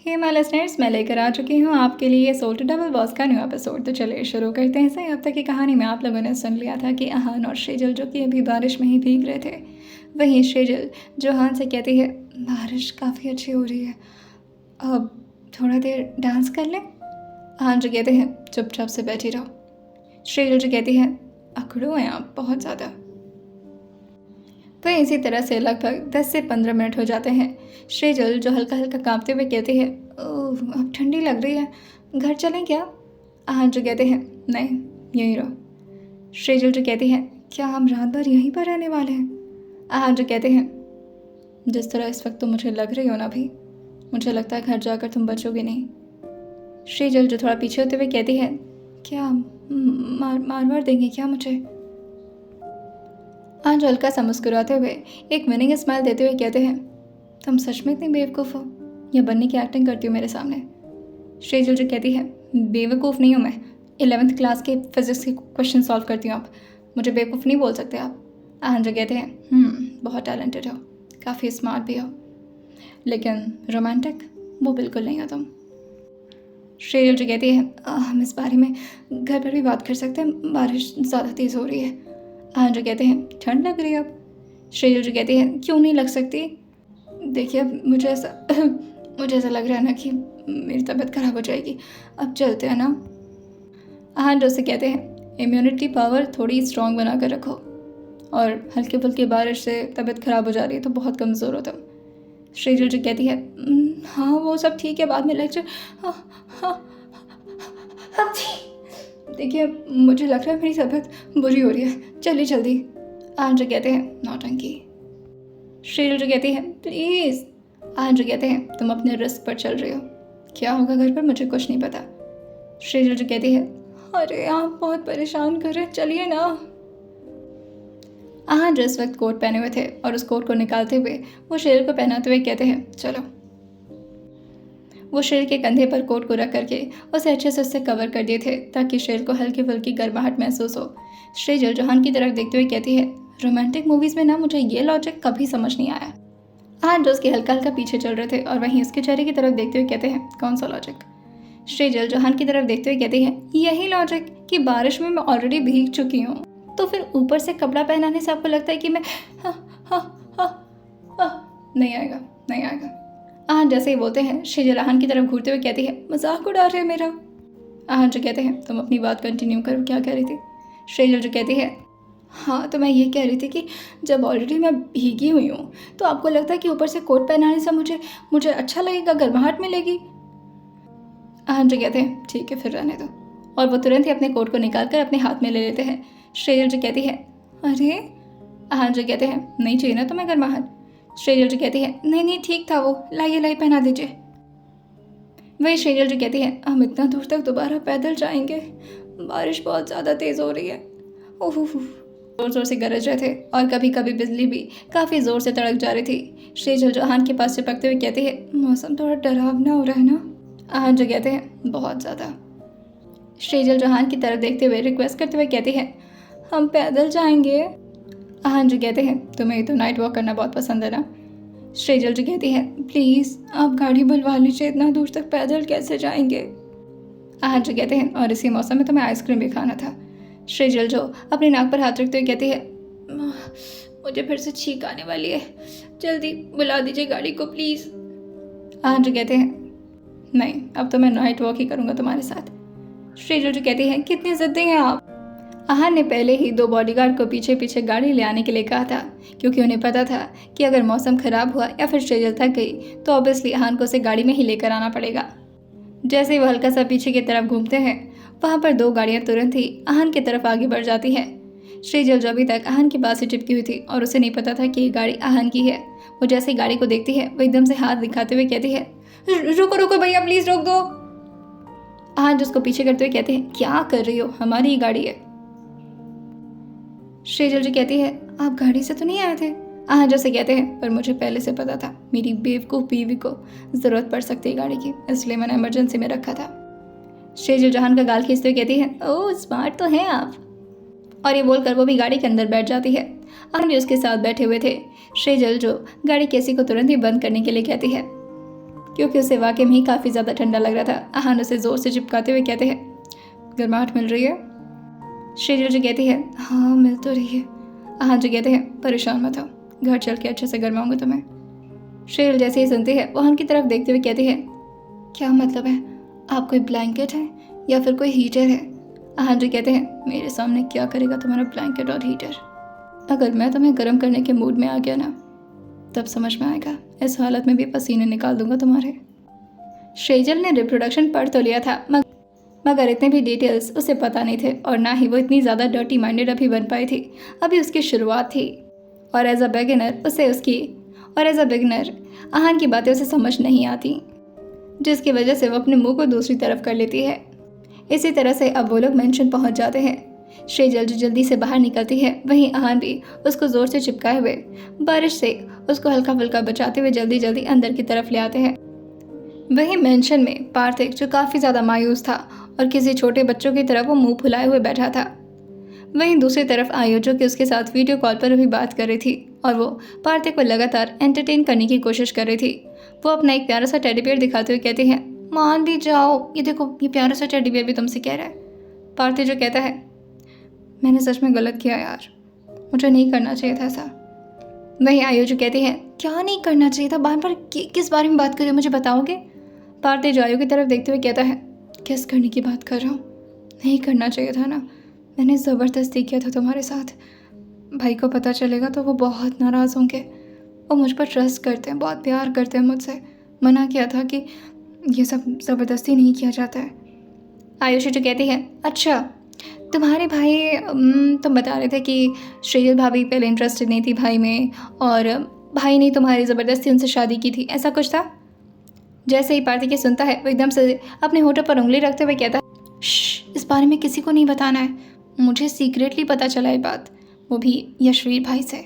Hey my listeners, मैं लेकर आ चुकी हूँ आपके लिए सोल टू डबल बॉस का न्यू एपिसोड। तो चलिए शुरू करते हैं। सही, अब तक की कहानी में आप लोगों ने सुन लिया था कि अहान और शेजल जो कि अभी बारिश में ही भीग रहे थे। वहीं शेजल जो अहान से कहती है बारिश काफ़ी अच्छी हो रही है, अब थोड़ा देर डांस कर लें। अहान जो कहते हैं चुपचाप से बैठी रहो। शेजल जो कहती है अकड़ो हैं आप बहुत ज़्यादा। तो इसी तरह से लगभग 10 से 15 मिनट हो जाते हैं। शेजल जो हल्का हल्का कांपते हुए कहती है ओह अब ठंडी लग रही है, घर चलें क्या। अहान जो कहते हैं नहीं, यहीं रहो। शेजल जो कहती है क्या हम रात भर यहीं पर रहने वाले हैं। अहान जो कहते हैं जिस तरह इस वक्त तुम मुझे लग रही हो ना भी, मुझे लगता है घर जाकर तुम बचोगे नहीं। शेजल जो थोड़ा पीछे होते हुए कहती है क्या मार देंगे क्या मुझे। आज हल्का सा मुस्कुराते हुए एक विनिंग स्माइल देते हुए कहते हैं तुम सच में इतनी बेवकूफ़ हो या बनने की एक्टिंग करती हो मेरे सामने। शेजल जो कहती है बेवकूफ़ नहीं हूँ मैं, 11th क्लास के फिजिक्स के क्वेश्चन सॉल्व करती हूँ, आप मुझे बेवकूफ़ नहीं बोल सकते आप। आहन जो कहते हैं बहुत टैलेंटेड हो, काफ़ी स्मार्ट भी हो, लेकिन रोमांटिक वो बिल्कुल नहीं हो तुम। शेजल जो कहती है हम इस बारे में घर पर भी बात कर सकते हैं, बारिश ज़्यादा तेज़ हो रही है। आहन जो कहते हैं ठंड लग रही है अब। शेजल जो कहती है क्यों नहीं लग सकती, देखिए अब मुझे ऐसा लग रहा है ना कि मेरी तबीयत ख़राब हो जाएगी, अब चलते हैं ना। आहन जो से कहते हैं इम्यूनिटी पावर थोड़ी स्ट्रॉन्ग बना कर रखो, और हल्के फुल्के बारिश से तबीयत ख़राब हो जा रही है तो बहुत कमज़ोर हो तुम। शेजल जो कहती है हाँ वो सब ठीक है, बाद में लेक्चर। हाँ देखिए मुझे लग रहा है मेरी तबीयत बुरी हो रही है, चलिए जल्दी। आहन जो कहते हैं नौटंकी। शेजल जो कहती है प्लीज़। आहन जो कहते हैं तुम अपने रिस्क पर चल रही हो, क्या होगा घर पर मुझे कुछ नहीं पता। शेजल जो कहती है अरे आप बहुत परेशान कर रहे हैं, चलिए ना। आहन जो इस वक्त कोट पहने हुए थे और उस कोट को निकालते हुए वो शेजल को पहनाते हुए कहते हैं चलो। वो शेर के कंधे पर कोट को रख करके उसे अच्छे से उससे कवर कर दिए थे ताकि शेर को हल्की फुल्की गर्माहट महसूस हो। शेजल जोहान की तरफ देखते हुए कहती है रोमांटिक मूवीज़ में ना मुझे ये लॉजिक कभी समझ नहीं आया। आहन जो उसके हल्का हल्का पीछे चल रहे थे और वहीं उसके चेहरे की तरफ देखते हुए कहते हैं कौन सा लॉजिक। शेजल जोहान की तरफ देखते हुए कहती है यही लॉजिक कि बारिश में मैं ऑलरेडी भीग चुकी हूँ, तो फिर ऊपर से कपड़ा पहनाने से आपको लगता है कि मैं नहीं आएगा नहीं आएगा। आहन जैसे ही बोलते हैं शेजल आहन की तरफ घूरते हुए कहती है मजाक उड़ा रहे मेरा। आहन जो कहते हैं तुम अपनी बात कंटिन्यू करो, क्या कह रही थी। शेजल जो कहती है हाँ तो मैं ये कह रही थी कि जब ऑलरेडी मैं भीगी हुई हूँ तो आपको लगता है कि ऊपर से कोट पहनाने से मुझे अच्छा लगेगा, गर्माहट मिलेगी। आहन जो कहते हैं ठीक है फिर रहने दो, और वो तुरंत ही अपने कोट को निकाल कर अपने हाथ में ले लेते हैं। शेजल जो कहती है अरे। आहन जो कहते हैं नहीं चाहिए ना तुम्हें गर्माहट। शेजल जो कहती है नहीं ठीक था वो, लाइए पहना दीजिए। वही शेजल जो कहती है हम इतना दूर तक दोबारा पैदल जाएंगे, बारिश बहुत ज़्यादा तेज़ हो रही है। ओह ज़ोर ज़ोर से गरज रहे थे और कभी कभी बिजली भी काफ़ी ज़ोर से तड़क जा रही थी। शेजल जो आहन के पास चिपकते हुए कहती है मौसम थोड़ा डरावना हो रहा है ना। आहन जो कहते हैं बहुत ज़्यादा। शेजल जो आहन की तरफ देखते हुए रिक्वेस्ट करते हुए कहती है हम पैदल जाएंगे। आहन जो कहते हैं तुम्हें तो नाइट वॉक करना बहुत पसंद है ना। शेजल जो कहती है प्लीज़ आप गाड़ी बुलवा लीजिए, इतना दूर तक पैदल कैसे जाएंगे। आहन जो कहते हैं और इसी मौसम में तुम्हें आइसक्रीम भी खाना था। शेजल जो अपने नाक पर हाथ रखते हुए कहती है मुझे फिर से छींक आने वाली है, जल्दी बुला दीजिए गाड़ी को प्लीज़। आहन जो कहते हैं नहीं अब तो मैं नाइट वॉक ही करूँगा तुम्हारे साथ। शेजल जो कहती है कितनी ज़िद्दी हैं आप। आहन ने पहले ही 2 बॉडीगार्ड को पीछे पीछे गाड़ी ले आने के लिए कहा था, क्योंकि उन्हें पता था कि अगर मौसम ख़राब हुआ या फिर शेजल थक गई तो ऑब्वियसली आहन को उसे गाड़ी में ही लेकर आना पड़ेगा। जैसे ही वो हल्का सा पीछे की तरफ घूमते हैं वहाँ पर 2 गाड़ियाँ तुरंत ही आहन की तरफ आगे बढ़ जाती हैं। शेजल जो अभी तक आहन के पास ही चिपकी हुई थी और उसे नहीं पता था कि ये गाड़ी आहन की है, वो जैसे ही गाड़ी को देखती है वो एकदम से हाथ दिखाते हुए कहती है रुको भैया प्लीज़ रोक दो। आहन जो उसको पीछे करते हुए कहते हैं क्या कर रही हो, हमारी ही गाड़ी है। शेजल जो कहती है आप गाड़ी से तो नहीं आए थे। आहन जैसे कहते हैं पर मुझे पहले से पता था मेरी बेवकूफ़ बीवी को ज़रूरत पड़ सकती है गाड़ी की, इसलिए मैंने इमरजेंसी में रखा था। शेजल जहान का गाल खींचते हुए कहती है ओह स्मार्ट तो हैं आप, और ये बोलकर वो भी गाड़ी के अंदर बैठ जाती है। आहन भी उसके साथ बैठे हुए थे। शेजल जो गाड़ी की एसी को तुरंत ही बंद करने के लिए कहती है क्योंकि उसे वाकई में ही काफ़ी ज़्यादा ठंडा लग रहा था। आहान उसे ज़ोर से चिपकाते हुए कहते हैं, गर्माहट मिल रही है? शेजल जो कहती है, हाँ मिल तो रही है। आहान जो कहते हैं, परेशान मत हो, घर चल के अच्छे से गर्माऊंगा तुम्हें। शेजल जैसे ही सुनती है वहान की तरफ देखते हुए कहती है, क्या मतलब है? आप कोई ब्लैंकेट है या फिर कोई हीटर है? आहान जो कहते हैं, मेरे सामने क्या करेगा तुम्हारा ब्लैंकेट और हीटर? अगर मैं तुम्हें गर्म करने के मूड में आ गया ना, तब समझ में आएगा, इस हालत में भी पसीने निकाल दूंगा तुम्हारे। शेजल ने रिप्रोडक्शन पढ़ तो लिया था, मगर इतने भी डिटेल्स उसे पता नहीं थे और ना ही वो इतनी ज़्यादा डर्टी माइंडेड अभी बन पाई थी। अभी उसकी शुरुआत थी और एज अ बिगिनर आहान की बातें उसे समझ नहीं आती, जिसकी वजह से वो अपने मुंह को दूसरी तरफ कर लेती है। इसी तरह से अब वो लोग मेंशन पहुंच जाते हैं। शेजल जो जल्दी से बाहर निकलती है, वहीं आहान भी उसको ज़ोर से चिपकाए हुए बारिश से उसको हल्का फुल्का बचाते हुए जल्दी जल्दी अंदर की तरफ ले आते हैं। वहीं मेंशन में पार्थिक जो काफ़ी ज़्यादा मायूस था और किसी छोटे बच्चों की तरफ वो मुंह फुलाए हुए बैठा था। वहीं दूसरी तरफ आयो जो कि उसके साथ वीडियो कॉल पर भी बात कर रही थी और वो पार्थिक को लगातार एंटरटेन करने की कोशिश कर रही थी। वो अपना एक प्यारा सा टेडी बियर दिखाते हुए कहती है, मान भी जाओ, ये देखो ये प्यारा सा टेडी बियर भी तुमसे कह रहा है। पार्थिक जो कहता है, मैंने सच में गलत किया यार, मुझे नहीं करना चाहिए था ऐसा। वहीं आयो जो कहती है, क्या नहीं करना चाहिए था? बार बार किस बारे में बात कर रहे हो, मुझे बताओगे? पार्थिक जो आयो की तरफ देखते हुए कहता है, किस करने की बात कर रहा हूँ? नहीं करना चाहिए था ना, मैंने ज़बरदस्ती किया था तुम्हारे साथ। भाई को पता चलेगा तो वो बहुत नाराज़ होंगे। वो मुझ पर ट्रस्ट करते हैं, बहुत प्यार करते हैं मुझसे। मना किया था कि ये सब ज़बरदस्ती नहीं किया जाता है। आयुषी जो कहती है, अच्छा तुम्हारे भाई, तुम बता रहे थे कि श्रेयल भाभी पहले इंटरेस्टेड नहीं थी भाई में और भाई ने तुम्हारी ज़बरदस्ती उनसे शादी की थी, ऐसा कुछ था? जैसे ही पार्थिक सुनता है वो एकदम से अपने होठों पर उंगली रखते हुए कहता है, इस बारे में किसी को नहीं बताना है, मुझे सीक्रेटली पता चला ये बात, वो भी यशवीर भाई से।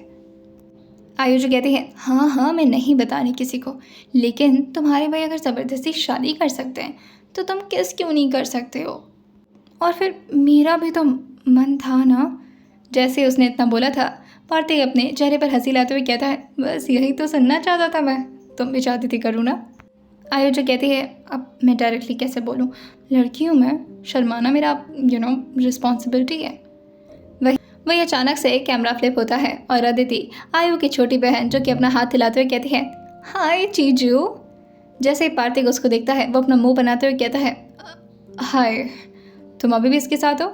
आयु जो कहती है, हाँ मैं नहीं बता रही किसी को, लेकिन तुम्हारे भाई अगर ज़बरदस्ती शादी कर सकते हैं तो तुम क्यों नहीं कर सकते हो? और फिर मेरा भी तो मन था ना। जैसे उसने इतना बोला था, पार्थिक अपने चेहरे पर हंसी लाते हुए कहता है, बस यही तो सुनना चाहता था मैं, तुम भी चाहती थी करूँ ना। आयु जो कहती है, अब मैं डायरेक्टली कैसे बोलूँ, लड़की हूँ मैं, शर्माना मेरा रिस्पॉन्सिबिलिटी है। वही अचानक से कैमरा फ्लिप होता है और अदिति, आयु की छोटी बहन, जो कि अपना हाथ हिलाते हुए कहती है, हाय चीजू। जैसे ही पार्थिक उसको देखता है वो अपना मुंह बनाते हुए कहता है, हाय, तुम अभी भी इसके साथ हो?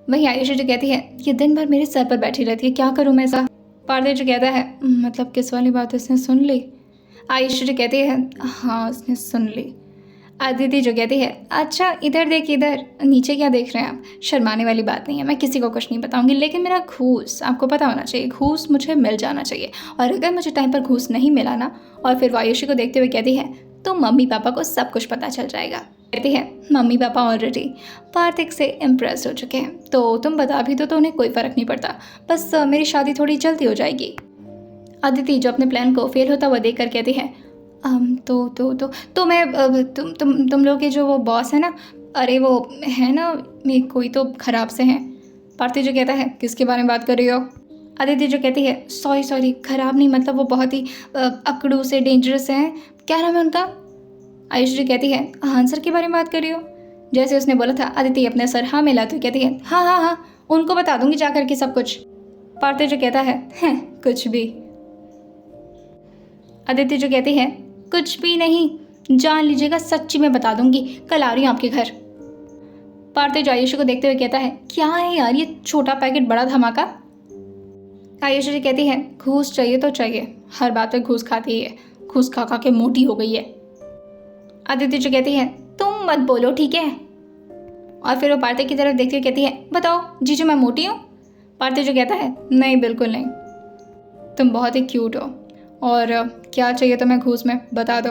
वही आयुष जो कहती है, ये दिन भर मेरे सर पर बैठी रहती है, क्या करूँ मैं ऐसा? पार्थिक जो कहता है, मतलब किस वाली बात इसने सुन ली? आयुष जो कहती है, हाँ उसने सुन ली। अदिति जो कहती है, अच्छा इधर देख, इधर नीचे क्या देख रहे हैं आप? शर्माने वाली बात नहीं है, मैं किसी को कुछ नहीं बताऊंगी, लेकिन मेरा घूस आपको पता होना चाहिए, घूस मुझे मिल जाना चाहिए। और अगर मुझे टाइम पर घूस नहीं मिला ना, और फिर वायुषी को देखते हुए कहती है, तो मम्मी पापा को सब कुछ पता चल जाएगा। कहती है, मम्मी पापा ऑलरेडी पार्थिक से इम्प्रेस हो चुके हैं, तो तुम बता भी दो तो उन्हें कोई फ़र्क नहीं पड़ता, बस मेरी शादी थोड़ी जल्दी हो जाएगी। अदिति जो अपने प्लान को फेल होता हुआ देख कर कहती है, तो मैं तुम लोग के जो वो बॉस है ना, अरे वो है ना, कोई तो ख़राब से हैं। पार्थिक जो कहता है, किसके बारे में बात कर रही हो? अदिति जो कहती है, सॉरी ख़राब नहीं, मतलब वो बहुत ही अकड़ू से डेंजरस हैं, क्या नाम है उनका? आयुष जो कहती है, हाँ सर के बारे में बात कर रही हो? जैसे उसने बोला था, अदिति अपने सर हाँ मिलाते कहती है, हाँ उनको बता दूंगी जा करके सब कुछ। पार्थिक जो कहता है, कुछ भी। अदिति जो कहती है, कुछ भी नहीं, जान लीजिएगा सच्ची मैं बता दूंगी, कल आ रही हूँ आपके घर। पार्थिक आयुष को देखते हुए कहता है, क्या है यार ये छोटा पैकेट बड़ा धमाका? आयुष जी कहती है, घूस चाहिए तो चाहिए, हर बात पे घूस खाती है, घूस खा खा के मोटी हो गई है। अदिति जो कहती है, तुम मत बोलो ठीक है। और फिर वो पार्थिक की तरफ देखती हुए कहती है, बताओ जीजू मैं मोटी हूँ? पार्थिक जो कहता है, नहीं बिल्कुल नहीं, तुम बहुत ही क्यूट हो, और क्या चाहिए तुम्हें घूस में बता दो।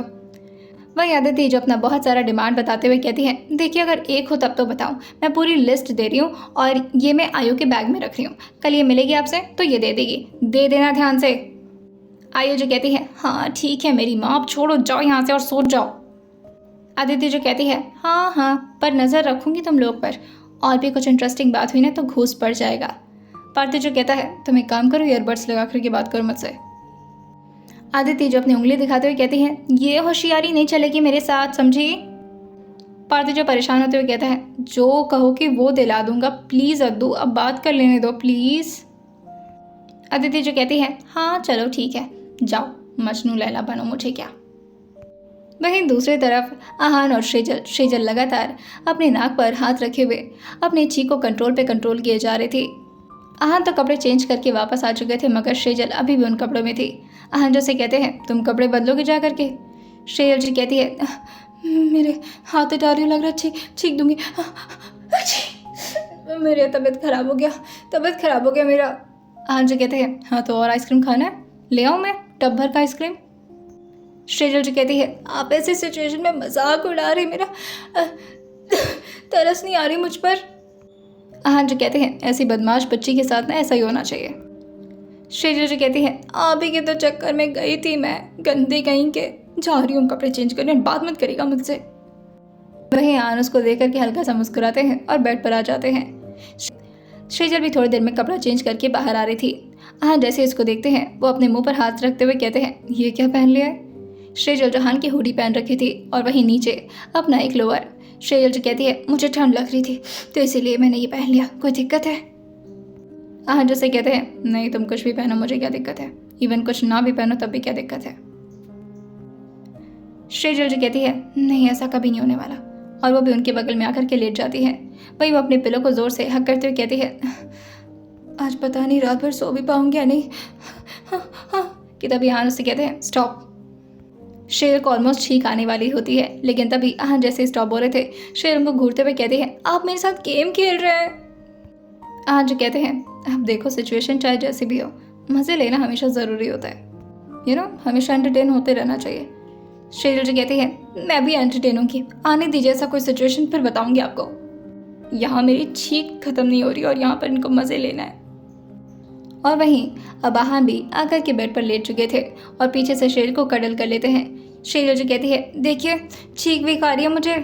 वही अदिति जो अपना बहुत सारा डिमांड बताते हुए कहती है, देखिए अगर एक हो तब तो बताओ, मैं पूरी लिस्ट दे रही हूँ और ये मैं आयु के बैग में रख रही हूँ, कल ये मिलेगी आपसे तो ये दे देगी, दे देना ध्यान से। आयु जो कहती है, हाँ ठीक है मेरी माँ, आप छोड़ो, जाओ यहाँ से और सो जाओ। अदिति जो कहती है, हाँ पर नज़र रखूँगी तुम लोग पर, और भी कुछ इंटरेस्टिंग बात हुई ना तो घूस पड़ जाएगा। पार्थिक जो कहता है, तुम एक काम करो, ईयरबड्स लगा कर के बात करो मुझसे। आदित्य जो अपनी उंगली दिखाते हुए कहती है, ये होशियारी नहीं चलेगी मेरे साथ, समझी? पार्थिव जो परेशान होते हुए कहता है, जो कहो कि वो दिला दूंगा, प्लीज़ अद्दू अब बात कर लेने दो प्लीज़। आदित्य जो कहती है, हाँ चलो ठीक है, जाओ मजनू लैला बनो, मुझे क्या। वहीं दूसरी तरफ आहान और शेजल लगातार अपने नाक पर हाथ रखे हुए अपनी चीख को कंट्रोल पे कंट्रोल किए जा रहे थे। आहान तो कपड़े चेंज करके वापस आ चुके थे, मगर शेजल अभी भी उन कपड़ों में थी। आहान जो से कहते हैं, तुम कपड़े बदलोगे जा करके? शेजल जी कहती है, मेरे हाथ हटा रही, लग रहा है छींक दूंगी, मेरी तबीयत खराब हो गया मेरा। आहान जी कहते हैं, हाँ तो और आइसक्रीम खाना है, ले आऊँ मैं टब भर का आइसक्रीम? शेजल जी कहती है, आप ऐसी सिचुएशन में मजाक उड़ा रही, मेरा तरस नहीं आ रही मुझ पर। आहान जी कहते हैं, ऐसी बदमाश बच्ची के साथ ना ऐसा ही होना चाहिए। शेजल जी कहती है, आप ही के तो चक्कर में गई थी मैं, गंदे कहीं के, जा रही हूँ कपड़े चेंज करने, बात मत करेगा मुझसे। वहीं आहान उसको देख करके हल्का सा मुस्कुराते हैं और बेड पर आ जाते हैं। शेजल भी थोड़ी देर में कपड़ा चेंज करके बाहर आ रही थी। आहान जैसे इसको देखते हैं वो अपने मुंह पर हाथ रखते हुए कहते हैं, ये क्या पहन लिया है? शेजल जो आहान की हुडी पहन रखी थी और वहीं नीचे अपना एक लोअर। शेजल जो कहती है, मुझे ठंड लग रही थी तो इसीलिए मैंने ये पहन लिया, कोई दिक्कत है? आहान जैसे कहते हैं, नहीं तुम कुछ भी पहनो, मुझे क्या दिक्कत है, इवन कुछ ना भी पहनो तब भी क्या दिक्कत है? शेजल जो कहती है, नहीं ऐसा कभी नहीं होने वाला, और वो भी उनके बगल में आकर के लेट जाती है। वही वो अपने पिलो को जोर से हक करते हुए कहती है, आज पता नहीं रात भर सो भी पाऊंगी या नहीं। कि तभी आहान उससे कहते हैं, स्टॉप। शेर को ऑलमोस्ट छींक आने वाली होती है, लेकिन तभी आहान जैसे स्टॉप बोल रहे थे, शेर उनको घूरते हुए कहते हैं, आप मेरे साथ गेम खेल रहे हैं। आहान जो कहते हैं, अब देखो सिचुएशन चाहे जैसी भी हो, मज़े लेना हमेशा ज़रूरी होता है, हमेशा एंटरटेन होते रहना चाहिए। शेजल जी कहती है, मैं भी एंटरटेन होंगी, आने दीजिए ऐसा कोई सिचुएशन, फिर बताऊंगी आपको। यहाँ मेरी छींक खत्म नहीं हो रही और यहाँ पर इनको मज़े लेना है। और वहीं अब आहान भी आकर के बेड पर लेट चुके थे और पीछे से शेर को कडल कर लेते हैं। शेजल जी कहती है, देखिए छींक भी खा रही है मुझे।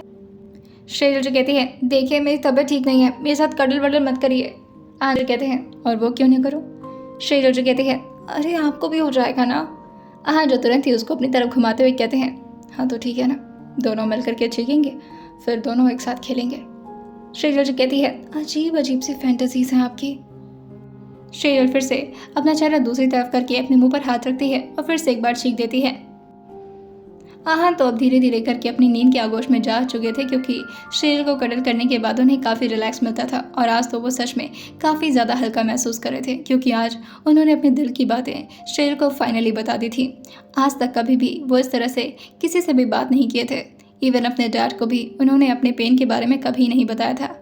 शेजल जी कहती है, देखिए मेरी तबीयत ठीक नहीं है, मेरे साथ कडल बडल मत करिए। आहान जी कहते हैं, और वो क्यों नहीं करूँ? शेजल जी कहती है, अरे आपको भी हो जाएगा ना। आहान जो तुरंत ही उसको अपनी तरफ घुमाते हुए कहते हैं, हाँ तो ठीक है ना, दोनों मिल करके छींकेंगे, फिर दोनों एक साथ खेलेंगे। शेजल जी कहती है, अजीब अजीब सी फैंटेसीज हैं आपकी। शेजल फिर से अपना चेहरा दूसरी तरफ करके अपने मुंह पर हाथ रखती है और फिर से एक बार छींक देती है। आहान तो अब धीरे धीरे करके अपनी नींद के आगोश में जा चुके थे, क्योंकि शेजल को कडल करने के बाद उन्हें काफ़ी रिलैक्स मिलता था और आज तो वो सच में काफ़ी ज़्यादा हल्का महसूस कर रहे थे, क्योंकि आज उन्होंने अपने दिल की बातें शेजल को फाइनली बता दी थी। आज तक कभी भी वो इस तरह से किसी से भी बात नहीं किए थे, इवन अपने डैड को भी उन्होंने अपने पेन के बारे में कभी नहीं बताया था।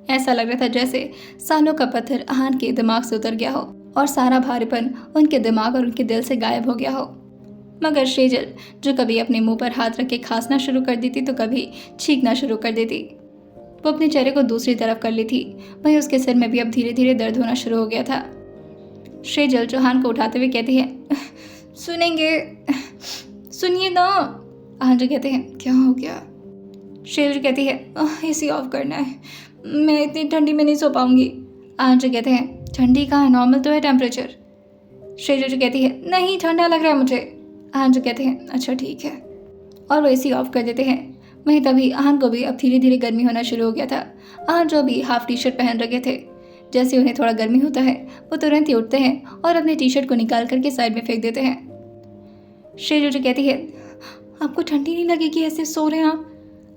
ऐसा लग रहा था जैसे सालों का पत्थर आहान के दिमाग से उतर गया हो और सारा भारीपन उनके दिमाग और उनके दिल से गायब हो गया हो। मगर शेजल जो कभी अपने मुंह पर हाथ रख के खांसना शुरू कर देती तो कभी छींकना शुरू कर देती। वो अपने चेहरे को दूसरी तरफ कर ली थी, वहीं उसके सिर में भी अब धीरे धीरे दर्द होना शुरू हो गया था। शेजल आहान को उठाते हुए कहती है, सुनिए ना। आहान जो कहते हैं, क्या हो गया? शेजल कहती है, एसी ऑफ करना है, मैं इतनी ठंडी में नहीं सो पाऊंगी। आहान जो कहते हैं, ठंडी कहाँ है, नॉर्मल तो है टेम्परेचर। शेजल जो कहती है, नहीं ठंडा लग रहा है मुझे। आहान जो कहते हैं, अच्छा ठीक है, और वो एसी ऑफ कर देते हैं। वहीं तभी आहान को भी अब धीरे धीरे गर्मी होना शुरू हो गया था। आहान जो भी हाफ टी शर्ट पहन रखे थे, जैसे उन्हें थोड़ा गर्मी होता है वो तुरंत ही उठते हैं और अपने टी शर्ट को निकाल करके साइड में फेंक देते हैं। शेजल जो कहती है, आपको ठंडी नहीं लगेगी, ऐसे सो रहे हैं आप?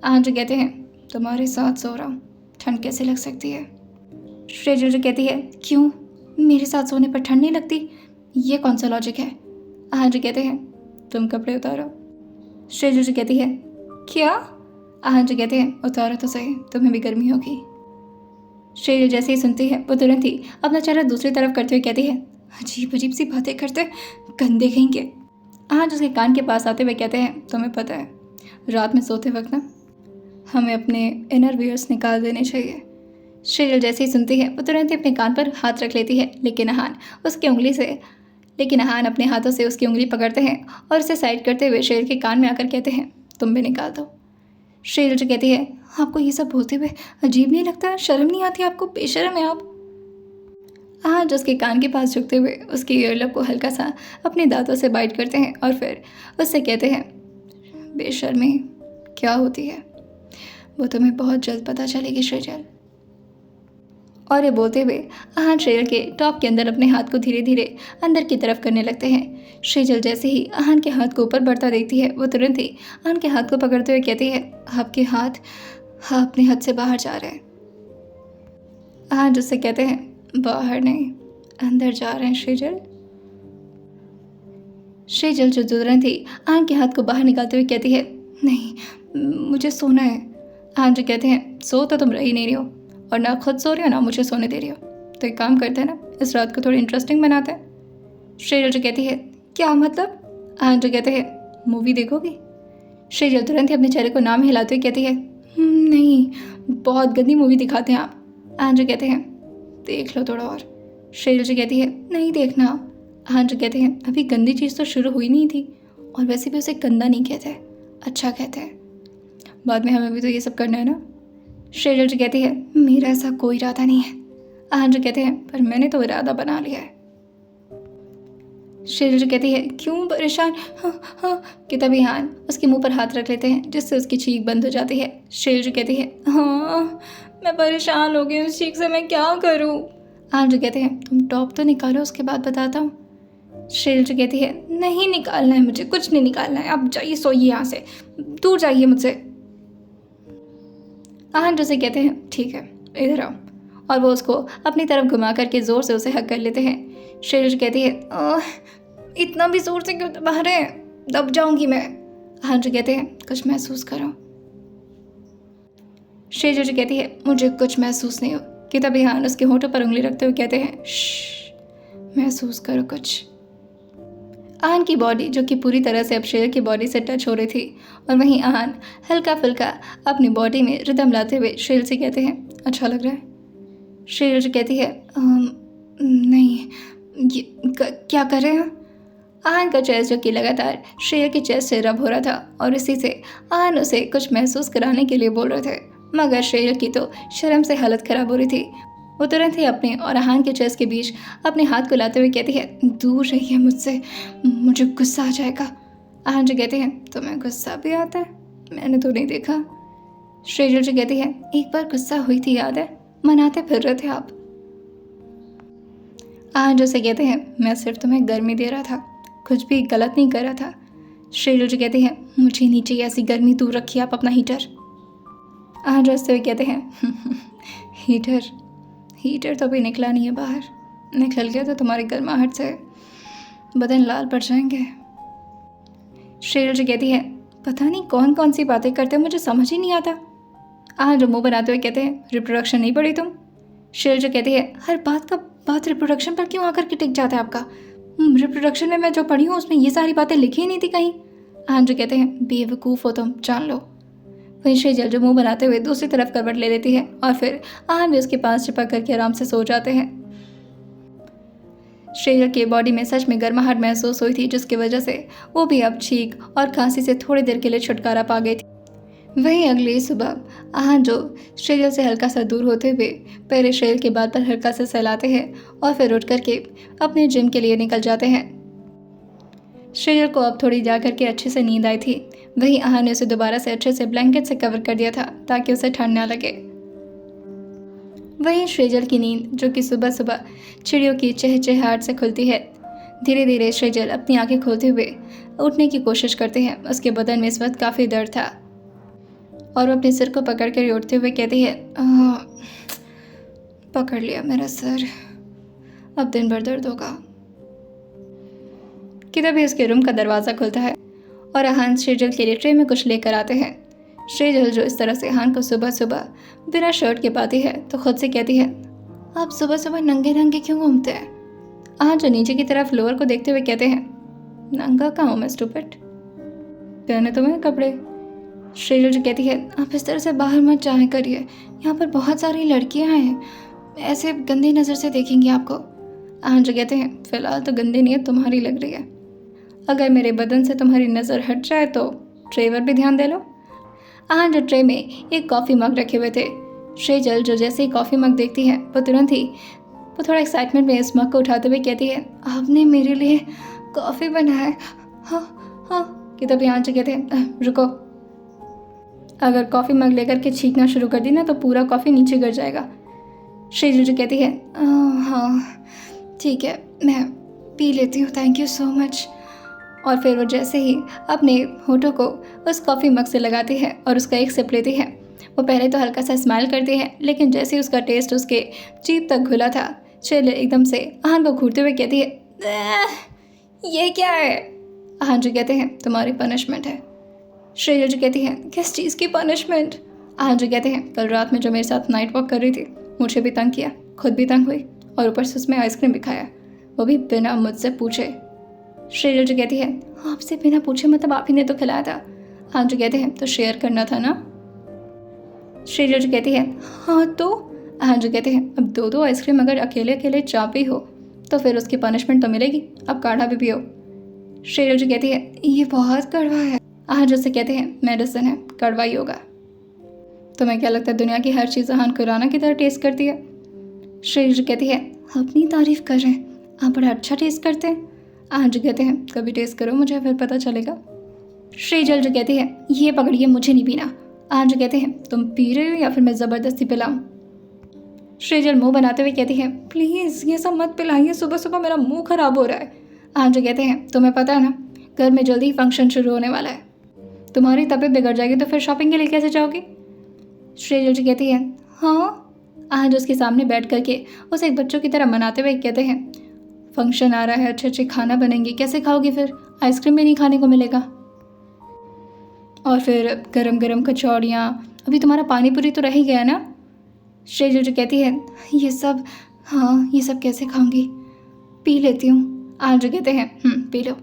आहान जो कहते हैं, तुम्हारे साथ सो रहा हूँ, ठंड कैसे लग सकती है? शेजल जो कहती है, क्यों, मेरे साथ सोने पर ठंड नहीं लगती, ये कौन सा लॉजिक है? आहान जो कहते हैं, तुम कपड़े उतारो। शेजल जो कहती है, क्या? आहान जो कहते हैं, उतारो तो सही, तुम्हें भी गर्मी होगी। शेजल जैसे ही सुनती है वो तुरंत ही अपना चेहरा दूसरी तरफ करते हुए कहती है, अजीब अजीब सी बातें करते, गंदे कहेंगे। आहान उसके कान के पास आते हुए कहते हैं, तुम्हें पता है रात में सोते वक्त ना हमें अपने इनर वियर्स निकाल देने चाहिए। शेजल जैसे ही सुनती है वो तुरंत ही अपने कान पर हाथ रख लेती है, लेकिन आहान अपने हाथों से उसकी उंगली पकड़ते हैं और उसे साइड करते हुए शेजल के कान में आकर कहते हैं, तुम भी निकाल दो। शेजल जो कहती है, आपको ये सब बोलते हुए अजीब नहीं लगता, शर्म नहीं आती आपको, बेशर्म है आप? आज उसके कान के पास झुकते हुए उसके ईयरलब को हल्का सा अपने दांतों से बाइट करते हैं और फिर उससे कहते हैं, बेशर्मी क्या होती है वो तुम्हें बहुत जल्द पता चलेगी श्रेजल। और ये बोलते हुए आहान श्रेजल के टॉप के अंदर अपने हाथ को धीरे धीरे अंदर की तरफ करने लगते हैं। श्रेजल जैसे ही आहान के हाथ को ऊपर बढ़ता देखती है वो तुरंत ही आहान के हाथ को पकड़ते हुए कहती है, आपके हाथ अपने हद से बाहर जा रहे हैं। आहान उससे कहते हैं, बाहर नहीं अंदर जा रहे हैं श्रेजल। श्रेजल जो तुरंत ही आहान के हाथ को बाहर निकालते हुए कहती है, नहीं मुझे सोना है। आहान जो कहते हैं, सो तो तुम रह ही नहीं रही हो और ना खुद सो रही हो ना मुझे सोने दे रही हो, तो एक काम करते हैं ना, इस रात को थोड़ी इंटरेस्टिंग बनाते हैं। श्रेजल जो कहती है, क्या मतलब? आहान जो कहते हैं, मूवी देखोगी? श्रेजल तुरंत ही अपने चेहरे को नाम हिलाते हुए कहती है, नहीं बहुत गंदी मूवी दिखाते हैं आप। आहान जो कहते हैं, देख लो थोड़ा और। श्रेजल जो कहती है, नहीं देखना। आहान जो कहते हैं, अभी गंदी चीज़ तो शुरू हुई नहीं थी और वैसे भी उसे गंदा नहीं कहते, अच्छा कहते हैं, बाद में हमें भी तो ये सब करना है ना। श्रेजल जो कहती है, मेरा ऐसा कोई इरादा नहीं है। आहान जो कहते हैं, पर मैंने तो इरादा बना लिया है। श्रेजल जो कहती है, क्यों परेशान? हाँ कि तभी आहान उसके मुंह पर हाथ रख लेते हैं जिससे उसकी चीख बंद हो जाती है। श्रेजल जो कहती है, हाँ मैं परेशान हो गई, उस चीख से मैं क्या करूँ? आहान जो कहते हैं, तुम टॉप तो निकालो उसके बाद बताता हूँ। श्रेजल जो कहती है, नहीं निकालना है मुझे, कुछ नहीं निकालना है, अब जाइए सोइए यहाँ से, दूर जाइए मुझसे। आहान जो से कहते हैं, ठीक है इधर आओ, और वो उसको अपनी तरफ घुमा करके ज़ोर से उसे हक कर लेते हैं। श्रेजल कहती है, इतना भी ज़ोर से क्यों दबा रहे हैं, दब जाऊंगी मैं। आहान जो कहते हैं, कुछ महसूस करो। श्रेजल जो कहती है, मुझे कुछ महसूस नहीं हो। कि तभी आहान उसके होठों पर उंगली रखते हुए कहते हैं, महसूस करो कुछ। आहान की बॉडी जो कि पूरी तरह से अब श्रेजल की बॉडी से टच हो रही थी और वहीं आहान हल्का फुल्का अपनी बॉडी में रिदम लाते हुए श्रेजल से कहते हैं, अच्छा लग रहा है। श्रेजल जो कहती है, नहीं ये क्या कर रहे हैं? आहान का चेस्ट जो कि लगातार श्रेजल की चेस्ट से रब हो रहा था और इसी से आहान उसे कुछ महसूस कराने के लिए बोल रहे थे, मगर श्रेजल की तो शर्म से हालत ख़राब हो रही थी। वो तुरंत ही अपने और आहान के चेस्ट के बीच अपने हाथ को लाते हुए कहती है, दूर रहिए मुझसे, मुझे गुस्सा आ जाएगा। आहान जो कहते हैं, तुम्हें गुस्सा भी आता है? मैंने तो नहीं देखा। श्रेजल जो कहती है, एक बार गुस्सा हुई थी याद है, मनाते फिर रहे थे आप। आहान जो से कहते हैं, मैं सिर्फ तुम्हें गर्मी दे रहा था, कुछ भी गलत नहीं कर रहा था। श्रेजल जो कहते हैं, मुझे नीचे ऐसी गर्मी, दूर रखिए आप अपना हीटर। आहान जो हंसते हुए कहते हैं, हीटर तो अभी निकला नहीं है बाहर, निकल गया तो तुम्हारी गर्माहट से बदन लाल पड़ जाएंगे। श्रेजल जो कहती है, पता नहीं कौन कौन सी बातें करते हो, मुझे समझ ही नहीं आता। आहान जो मुंह बनाते हुए कहते हैं, रिप्रोडक्शन नहीं पढ़ी तुम? श्रेजल जो कहती है, हर बात रिप्रोडक्शन पर क्यों आकर के टिक जाता है आपका? रिप्रोडक्शन में मैं जो पढ़ी हूँ उसमें ये सारी बातें लिखी ही नहीं थी कहीं। आहान जो कहते हैं, बेवकूफ़ हो तुम, जान लो। वहीं श्रेजल जो मुंह बनाते हुए दूसरी तरफ करवट ले लेती है और फिर आहान भी उसके पास चिपक करके आराम से सो जाते हैं। श्रेजल की बॉडी में सच में गर्माहट महसूस हुई थी, जिसकी वजह से वो भी अब छींक और खांसी से थोड़ी देर के लिए छुटकारा पा गई थी। वहीं अगली सुबह आहान जो श्रेजल से हल्का सा दूर होते हुए पहले श्रेजल के बात पर हल्का से सहलाते हैं और फिर उठ करके अपने जिम के लिए निकल जाते हैं। श्रेजल को अब थोड़ी जा करके अच्छे से नींद आई थी। वहीं आहान ने उसे दोबारा से अच्छे से ब्लैंकेट से कवर कर दिया था ताकि उसे ठंड ना लगे। वहीं श्रेजल की नींद जो कि सुबह सुबह चिड़ियों की चहचहाहट से खुलती है, धीरे धीरे श्रेजल अपनी आंखें खोलते हुए उठने की कोशिश करते हैं। उसके बदन में इस वक्त काफ़ी दर्द था और वो अपने सिर को पकड़ कर उठते हुए कहती है, पकड़ लिया मेरा सर, अब दिन भर दर्द होगा। कि तभी उसके रूम का दरवाज़ा खुलता है और आहान श्रेजल के लिए ट्रे में कुछ लेकर आते हैं। श्रेजल जो इस तरह से आहान को सुबह सुबह बिना शर्ट के पाती है तो खुद से कहती है, आप सुबह सुबह नंगे नंगे क्यों घूमते हैं? आहान जो नीचे की तरफ फ्लोर को देखते हुए कहते हैं, नंगा कहाँ हूँ मैं स्टूपिड, पहने तो मैं कपड़े। श्रेजल जो कहती है, आप इस तरह से बाहर मत जाया करिए, यहाँ पर बहुत सारी लड़कियाँ हैं, ऐसे गंदी नज़र से देखेंगी आपको। आहान जो कहते हैं, फ़िलहाल तो गंदी नीयत तुम्हारी लग रही है, अगर मेरे बदन से तुम्हारी नज़र हट जाए तो ट्रे पर भी ध्यान दे लो। आहान जो ट्रे में एक कॉफ़ी मग रखे हुए थे, श्रेजल जो जैसे ही कॉफ़ी मग देखती है वो तुरंत ही वो थोड़ा एक्साइटमेंट में इस मग को उठाते हुए कहती है, आपने मेरे लिए कॉफ़ी बनाया है? हाँ हाँ। कि तभी आंचल कहते हैं, रुको, अगर कॉफ़ी मग लेकर के छींकना शुरू कर दी ना तो पूरा कॉफ़ी नीचे गिर जाएगा। सेजल जो कहती है, हाँ ठीक है, मैं पी लेती हूँ, थैंक यू सो मच। और फिर वो जैसे ही अपने होठों को उस कॉफ़ी मग से लगाती है और उसका एक सिप लेती है, वो पहले तो हल्का सा स्माइल करती है, लेकिन जैसे ही उसका टेस्ट उसके जीभ तक घुला था, सेजल एकदम से आहन को घूरते हुए कहती है, ये क्या है? आहन जो कहते हैं, तुम्हारी पनिशमेंट है। सेजल जो कहती है, किस चीज़ की पनिशमेंट? आहन जो कहते हैं, कल रात में जो मेरे साथ नाइट वॉक कर रही थी, मुझे भी तंग किया, खुद भी तंग हुई और ऊपर से उसमें आइसक्रीम भी खाया, वो भी बिना मुझसे पूछे। सेजल जो कहती है, आपसे बिना पूछे मतलब आप ही ने तो खिलाया था। आहन जो कहते हैं, तो शेयर करना था ना। सेजल जो कहती है, हाँ तो? आहन जो कहते हैं, अब दो दो आइसक्रीम अगर अकेले अकेले चापी हो तो फिर उसकी पनिशमेंट तो मिलेगी, अब काढ़ा भी पियो। सेजल जो कहती है, ये बहुत कड़वा है। आहन जो से कहते हैं, मेडिसिन है, कड़वा ही होगा। तुम्हें क्या लगता है दुनिया की हर चीज़ आहन खुराना की तरह टेस्ट करती है? सेजल जो कहती है, अपनी तारीफ कर रहे हैं, आप बड़ा अच्छा टेस्ट करते हैं। आहन जो कहते हैं, कभी टेस्ट करो, मुझे फिर पता चलेगा। सेजल जो कहती है, ये पकड़िए, मुझे नहीं पीना। आहन जो कहते हैं, तुम पी रहे हो या फिर मैं ज़बरदस्ती पिलाऊं? सेजल मुंह बनाते हुए कहती है, प्लीज़ ये सब मत पिलाइए, सुबह सुबह मेरा मुंह खराब हो रहा है। आहन जो कहते हैं, तुम्हें पता है ना, घर में जल्दी ही फंक्शन शुरू होने वाला है, तुम्हारी तबीयत बिगड़ जाएगी तो फिर शॉपिंग के लिए कैसे जाओगी? सेजल जो कहती है, हाँ। आहन जो उसके सामने बैठ करके उसे एक बच्चों की तरह मनाते हुए कहते हैं, फंक्शन आ रहा है, अच्छे अच्छे खाना बनेंगे, कैसे खाओगी फिर? आइसक्रीम भी नहीं खाने को मिलेगा, और फिर गरम गरम कचौड़ियाँ, अभी तुम्हारा पानी पूरी तो रह ही गया ना। सेजल जो कहती है, ये सब, हाँ ये सब कैसे खाऊंगी, पी लेती हूँ। आहन जो कहते हैं, पी लो।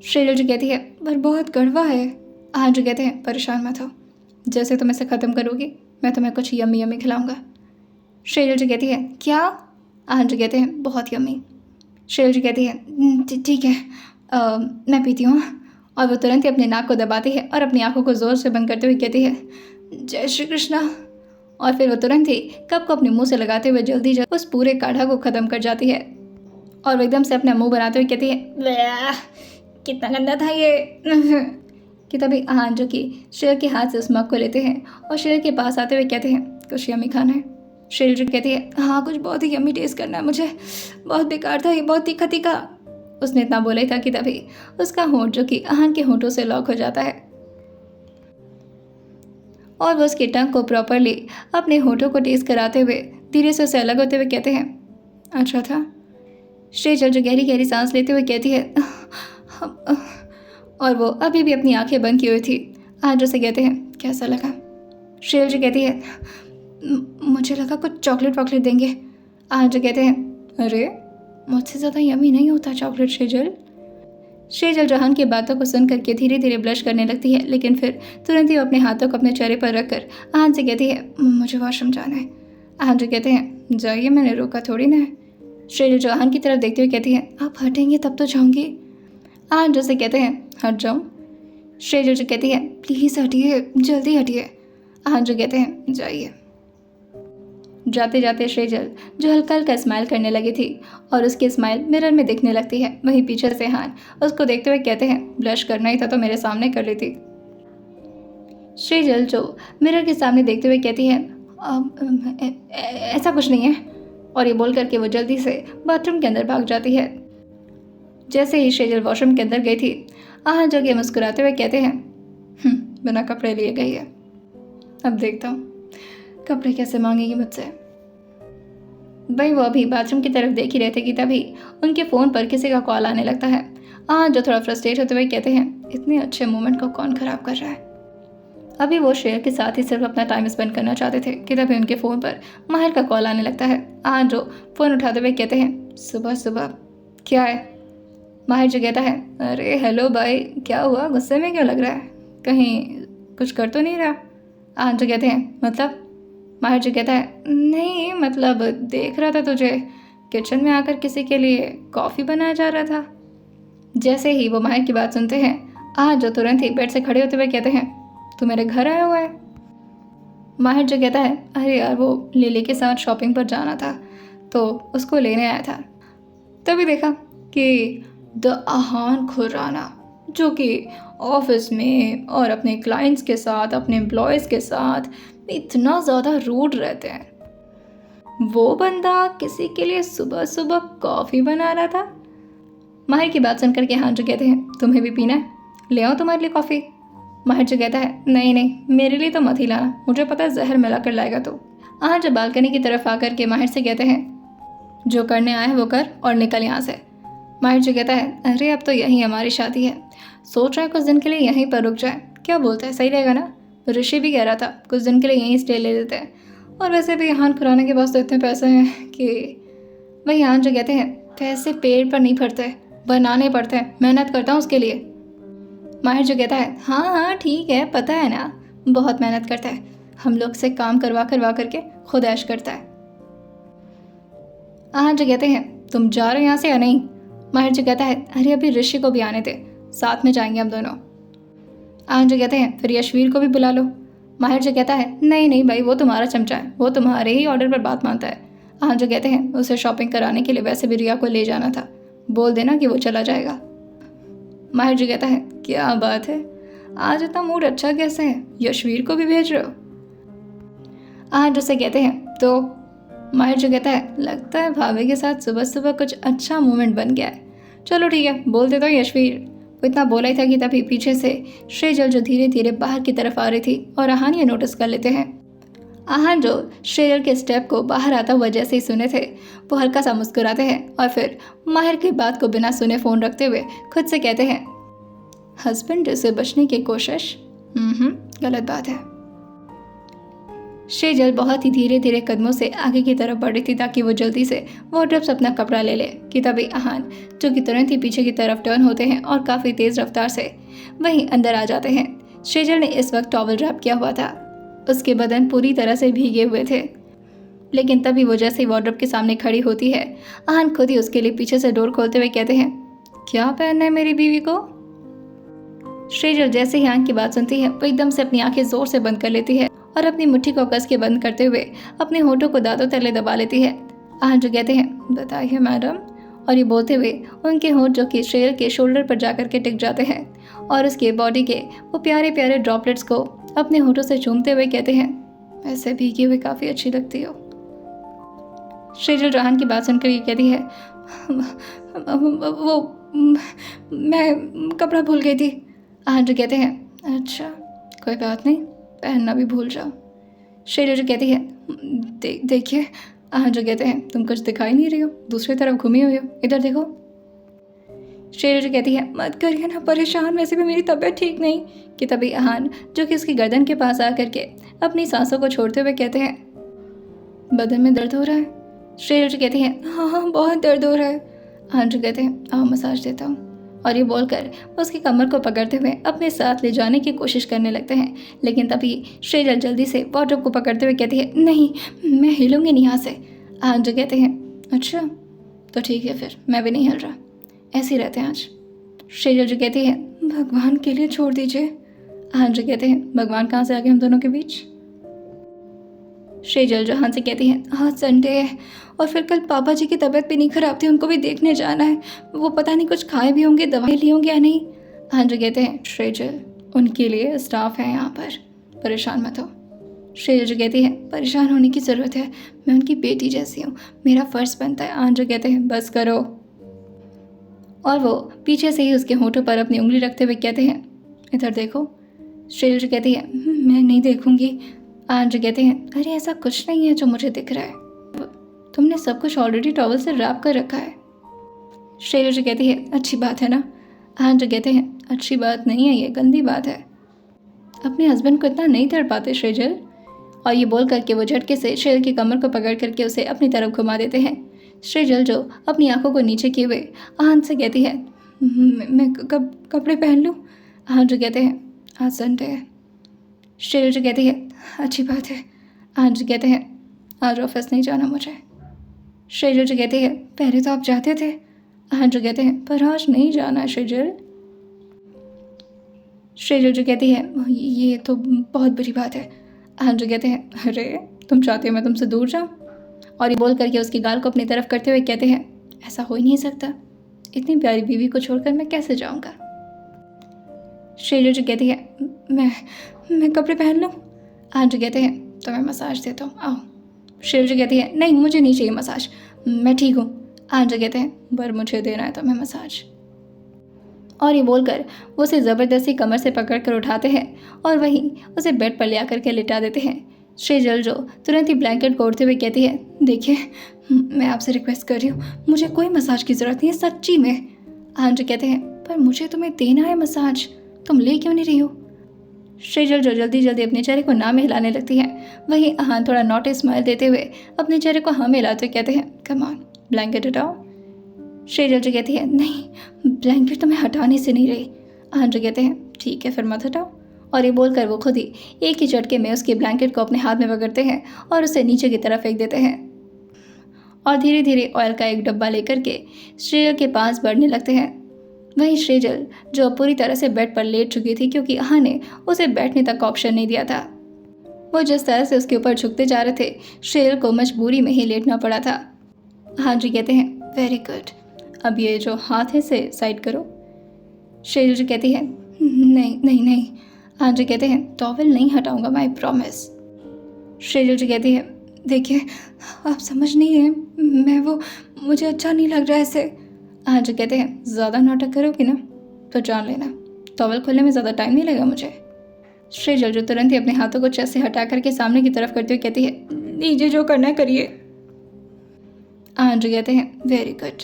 सेजल जो कहती है, पर बहुत कड़वा है। आहन जो कहते हैं, परेशान मत हो, जैसे तुम इसे ख़त्म करोगी मैं तुम्हें कुछ यम्मी यम्मी खिलाऊंगा। सेजल जो कहती है, क्या? आहन जो कहते हैं, बहुत यम्मी। सेजल जो कहती है, ठीक है, मैं पीती हूँ। और वो तुरंत ही अपने नाक को दबाती है और अपनी आंखों को ज़ोर से बंद करते हुए कहती है, जय श्री कृष्णा। और फिर वो तुरंत ही कप को अपने मुंह से लगाते हुए जल्दी जल्दी उस पूरे काढ़ा को ख़त्म कर जाती है और वो एकदम से अपना मुंह बनाते हुए कहती है, कितना गंदा था ये। कि तभी आहन जो कि शेर के हाथ से उस मग को लेते हैं और शेर के पास आते हुए कहते हैं, कुछ यम्मी खाना है? शेर जो कहती है, हाँ कुछ बहुत ही यम्मी टेस्ट करना है मुझे, बहुत बेकार था ये, बहुत तीखा तीखा। उसने इतना बोला ही था कि तभी उसका होंठ जो कि आहन के होंठों से लॉक हो जाता है और वो उसकी टंग को प्रॉपरली अपने होठों को टेस्ट कराते हुए धीरे से उसे अलग होते हुए कहते हैं, अच्छा था। सेजल जो गहरी गहरी सांस लेते हुए कहती है, और वो अभी भी अपनी आंखें बंद की हुई थी। आहन से कहते हैं, कैसा लगा? सेजल जो कहती है, मुझे लगा कुछ चॉकलेट वॉकलेट देंगे। आहन जो कहते हैं, अरे मुझसे ज़्यादा यम्मी नहीं होता चॉकलेट सेजल। सेजल जहान की बातों को सुन करके धीरे धीरे ब्लश करने लगती है, लेकिन फिर तुरंत ही अपने हाथों को अपने चेहरे पर रखकर आहन से कहती है, मुझे वॉशरूम जाना है। आहन जो कहते हैं, जाइए, मैंने रोका थोड़ी ना है। सेजल जो आहन की तरफ देखते हुए कहती है, आप हटेंगे तब तो जाऊँगी। आहन जो से कहते हैं, हट जाऊँ? सेजल जो कहती है, प्लीज़ हटिए, जल्दी हटिए। आहन जो कहते हैं, जाइए। जाते जाते सेजल जो हल्का हल्का स्माइल करने लगी थी और उसकी स्माइल मिरर में दिखने लगती है, वहीं पीछे से आहन उसको देखते हुए कहते हैं, ब्लश करना ही था तो मेरे सामने कर ली थी। सेजल जो मिरर के सामने देखते हुए कहती है, ऐसा कुछ नहीं है, और ये बोल करके वो जल्दी से बाथरूम के अंदर भाग जाती है। जैसे ही सेजल वॉशरूम के अंदर गई थी, आहन जो कि मुस्कुराते हुए कहते हैं, बिना कपड़े लिए गई है, अब देखता हूँ कपड़े कैसे मांगेगी मुझसे। भाई वो अभी बाथरूम की तरफ देख ही रहे थे कि तभी उनके फ़ोन पर किसी का कॉल आने लगता है। आहन जो थोड़ा फ्रस्ट्रेट होते हुए कहते हैं, इतने अच्छे मोमेंट को कौन ख़राब कर रहा है। अभी वो शेर के साथ ही सिर्फ अपना टाइम स्पेंड करना चाहते थे कि तभी उनके फ़ोन पर माहिर का कॉल आने लगता है। आहन जो फ़ोन उठाते हुए कहते हैं, सुबह सुबह क्या है? माहिर जो कहता है, अरे हेलो भाई, क्या हुआ, गुस्से में क्यों लग रहा है, कहीं कुछ कर तो नहीं रहा? आहन जो कहते हैं, मतलब? माहिर जो कहता है, नहीं मतलब देख रहा था तुझे, किचन में आकर किसी के लिए कॉफ़ी बनाया जा रहा था। जैसे ही वो माहिर की बात सुनते हैं, आहन जो तुरंत ही बेड से खड़े होते हुए कहते हैं, तू मेरे घर आया हुआ है? माहिर जो कहता है, अरे यार वो लिली के साथ शॉपिंग पर जाना था तो उसको लेने आया था। तभी देखा कि द आहान खुराना, जो कि ऑफिस में और अपने क्लाइंट्स के साथ, अपने एम्प्लॉयज़ के साथ इतना ज़्यादा रूड रहते हैं, वो बंदा किसी के लिए सुबह सुबह कॉफ़ी बना रहा था। माहिर की बात सुनकर के हान जो कहते हैं, तुम्हें भी पीना है, ले आओ तुम्हारे लिए कॉफ़ी। माहिर जो कहता है, नहीं नहीं मेरे लिए तो मत ही लाना, मुझे पता है जहर मिला कर लाएगा तो। आहान जो बालकनी की तरफ आकर के माहिर से कहते हैं, जो करने आए वो कर और निकल यहाँ से। माहिर जो कहता है, अरे अब तो यहीं हमारी शादी है, सोच रहा है कुछ दिन के लिए यहीं पर रुक जाए, क्या बोलता है, सही रहेगा ना? ऋषि भी कह रहा था कुछ दिन के लिए यहीं स्टे ले लेते हैं, और वैसे भी हान खुराना के पास तो इतने पैसे हैं कि। वही हान जो कहते हैं, पैसे पेड़ पर नहीं फरते, बनाने पड़ते हैं, मेहनत करता हूँ उसके लिए। माहिर जो कहता है, हाँ हाँ ठीक है, पता है ना, बहुत मेहनत करता है, हम लोग से काम करवा करके खुद ऐश करता है। आहान जो कहते हैं, तुम जा रहे हो यहाँ से या नहीं? माहिर जो कहता है, अरे अभी ऋषि को भी आने दे, साथ में जाएंगे हम दोनों। आहान जो कहते हैं, फिर यशवीर को भी बुला लो। माहिर जो कहता है, नहीं नहीं भाई, वो तुम्हारा चमचा है, वो तुम्हारे ही ऑर्डर पर बात मानता है। आहान जो कहते हैं, उसे शॉपिंग कराने के लिए वैसे भी रिया को ले जाना था, बोल देना कि वो चला जाएगा। माहिर जो कहता है, क्या बात है, आज इतना मूड अच्छा कैसे है, यशवीर को भी भेज रहे हो? आहान जो से कहते हैं, तो माहिर जो कहता है, लगता है भाभी के साथ सुबह सुबह कुछ अच्छा मोमेंट बन गया है, चलो ठीक है, बोल देता हूँ यशवीर। वो इतना बोला ही था कि तभी पीछे से श्रेजल जो धीरे धीरे बाहर की तरफ आ रही थी, और आहान ये नोटिस कर लेते हैं। आहान जो श्रेजल के स्टेप को बाहर आता हुआ जैसे ही सुने थे, वो हल्का सा मुस्कुराते हैं और फिर माहिर की बात को बिना सुने फ़ोन रखते हुए खुद से कहते हैं, हस्बैंड से बचने की कोशिश, गलत बात है। श्रेजल बहुत ही धीरे धीरे कदमों से आगे की तरफ बढ़ रही थी ताकि वो जल्दी से वार्डरोब से अपना कपड़ा ले ले, कि तभी आहान जो कि तुरंत ही पीछे की तरफ टर्न होते हैं और काफ़ी तेज़ रफ्तार से वहीं अंदर आ जाते हैं। श्रेजल ने इस वक्त टॉवल रैप किया हुआ था, उसके बदन पूरी तरह से भीगे हुए थे, लेकिन तभी वो जैसे ही वार्डरोब के सामने खड़ी होती है, आहान खुद ही उसके लिए पीछे से डोर खोलते हुए कहते हैं, क्या पहनना है मेरी बीवी को? श्रेजल जैसे ही आहान की बात सुनती है, वो एकदम से अपनी आंखें जोर से बंद कर लेती है और अपनी मुट्ठी को कस के बंद करते हुए अपने होठों को दांतों तले दबा लेती है। आहान जो कहते हैं, बताइए मैडम, और ये बोलते हुए उनके होठ जो कि श्रेजल के शोल्डर पर जाकर के टिक जाते हैं और उसके बॉडी के वो प्यारे प्यारे ड्रॉपलेट्स को अपने होठों से चूमते हुए कहते हैं, ऐसे भीगी हुई काफ़ी अच्छी लगती हो। श्रेजल आहान की बात सुनकर ये कहती है, वो मैं कपड़ा भूल गई थी। आहान जो कहते हैं, अच्छा कोई बात नहीं, पहनना भी भूल जाओ। श्रेजल जो कहती है, देखिए। आहान जो कहते हैं, तुम कुछ दिखाई नहीं रही हो, दूसरी तरफ घूमी हुई हो, इधर देखो। श्रेजल जो कहती है, मत करिए ना परेशान, वैसे भी मेरी तबीयत ठीक नहीं। कि तभी आहान जो कि उसकी गर्दन के पास आकर के अपनी सांसों को छोड़ते हुए कहते हैं, बदन में दर्द हो रहा है? श्रेजल जो कहती है, हाँ हाँ बहुत दर्द हो रहा है। आहान जो कहते हैं, आओ मसाज देता हूँ, और ये बोलकर उसकी कमर को पकड़ते हुए अपने साथ ले जाने की कोशिश करने लगते हैं, लेकिन तभी श्रेजल जल्दी से वार्डरोब को पकड़ते हुए कहती है, नहीं मैं हिलूंगी नहीं यहाँ से। आहान जो कहते हैं, अच्छा तो ठीक है, फिर मैं भी नहीं हिल रहा, ऐसे ही रहते हैं आज। श्रेजल जो कहती है, भगवान के लिए छोड़ दीजिए। आहान जो कहते हैं, भगवान कहाँ से आ गए हम दोनों के बीच? श्रेजल जो आहान से कहती है, आज संडे है और फिर कल पापा जी की तबीयत भी नहीं खराब थी, उनको भी देखने जाना है, वो पता नहीं कुछ खाए भी होंगे, दवाई ली होंगे या नहीं। आहान जो कहते हैं, श्रेजल उनके लिए स्टाफ है यहाँ पर, परेशान मत हो। श्रेजल जो कहती है, परेशान होने की ज़रूरत है, मैं उनकी बेटी जैसी हूँ, मेरा फ़र्ज़ बनता है। आहान जो कहते हैं, बस करो, और वो पीछे से ही उसके होठों पर अपनी उंगली रखते हुए कहते हैं, इधर देखो। श्रेजल जो कहती है, मैं नहीं देखूंगी। आहान जो कहते हैं, अरे ऐसा कुछ नहीं है जो मुझे दिख रहा है, तुमने सब कुछ ऑलरेडी टॉवल से रैप कर रखा है। श्रेजल जो कहती है, अच्छी बात है ना? आहान जो कहते हैं, अच्छी बात नहीं है, ये गंदी बात है, अपने हस्बैंड को इतना नहीं तड़ पाते श्रेजल। और ये बोल करके वो झटके से श्रेजल की कमर को पकड़ करके उसे अपनी तरफ घुमा देते हैं। श्रेजल जो अपनी आंखों को नीचे किए हुए आहान से कहती है, मैं कब कपड़े पहन लूँ? आहान जो कहते हैं, आज संडे है। श्रेजल जो कहती है, अच्छी बात है। आहान जो कहते हैं, आज ऑफिस नहीं जाना मुझे। श्रेजल जो कहती है, पहले तो आप जाते थे। आहान जो कहते हैं, पर आज नहीं जाना श्रेजल। श्रेजल जो कहती है, ये तो बहुत बुरी बात है। आहान जो कहते हैं, अरे तुम चाहते हो मैं तुमसे दूर जाऊँ? और ये बोल करके उसकी गाल को अपनी तरफ करते हुए कहते हैं, ऐसा हो ही नहीं सकता, इतनी प्यारी बीवी को छोड़कर मैं कैसे जाऊंगा। शेजल जो कहती है, मैं कपड़े पहन लूँ। आहान जो कहते हैं, तो मैं मसाज देता हूँ, आओ। शेजल जो कहती है, नहीं मुझे नहीं चाहिए मसाज, मैं ठीक हूँ। आहान जो कहते हैं, पर मुझे देना है तो मैं मसाज। और ये बोलकर वो उसे ज़बरदस्ती कमर से पकड़कर उठाते हैं और वहीं उसे बेड पर ले आकर के लिटा देते हैं। शेजल जो तुरंत ही ब्लैंकेट को ओढ़ते हुए कहती है, देखिए मैं आपसे रिक्वेस्ट कर रही हूँ, मुझे कोई मसाज की ज़रूरत नहीं है, सच्ची में। आहान जो कहते हैं, पर मुझे तुम्हें देना है मसाज, तुम ले क्यों नहीं रही हो। शेजल जो जल्दी जल्दी अपने चेहरे को ना में हिलाने लगती है। वहीं आहान थोड़ा नॉटी स्माइल देते हुए अपने चेहरे को हाँ में हिलाते हुए कहते हैं, कम ऑन ब्लैंकेट हटाओ। शेजल जो कहती है, नहीं ब्लैंकेट तो मैं हटाने से नहीं रही। आहान जो कहते हैं, ठीक है फिर मत हटाओ। और ये बोलकर वो खुद ही एक ही झटके में उसके ब्लैंकेट को अपने हाथ में पकड़ते हैं और उसे नीचे की तरफ फेंक देते हैं और धीरे धीरे ऑयल का एक डब्बा लेकर के शेजल के पास बढ़ने लगते हैं। वहीं शेजल जो पूरी तरह से बेड पर लेट चुकी थी क्योंकि आहान ने उसे बैठने तक का ऑप्शन नहीं दिया था। वो जिस तरह से उसके ऊपर झुकते जा रहे थे, शेजल को मजबूरी में ही लेटना पड़ा था। आहान जी कहते हैं, वेरी गुड, अब ये जो हाथ है इसे साइड करो। शेजल जी कहती है, नहीं नहीं नहीं। आहान जी कहते हैं, टॉवेल नहीं हटाऊंगा, माई प्रॉमिस। शेजल जी कहती है, देखिए आप समझ नहीं रहे, मुझे अच्छा नहीं लग रहा है ऐसे। आहान जी कहते हैं, ज़्यादा नाटक करोगी ना तो जान लेना, टॉवेल खोलने में ज़्यादा टाइम नहीं लगेगा मुझे। शेजल जो तुरंत ही अपने हाथों को चेस्ट से हटा करके सामने की तरफ करते हुए कहती है, लीजिए जो करना है करिए। आहान जी कहते हैं, वेरी गुड।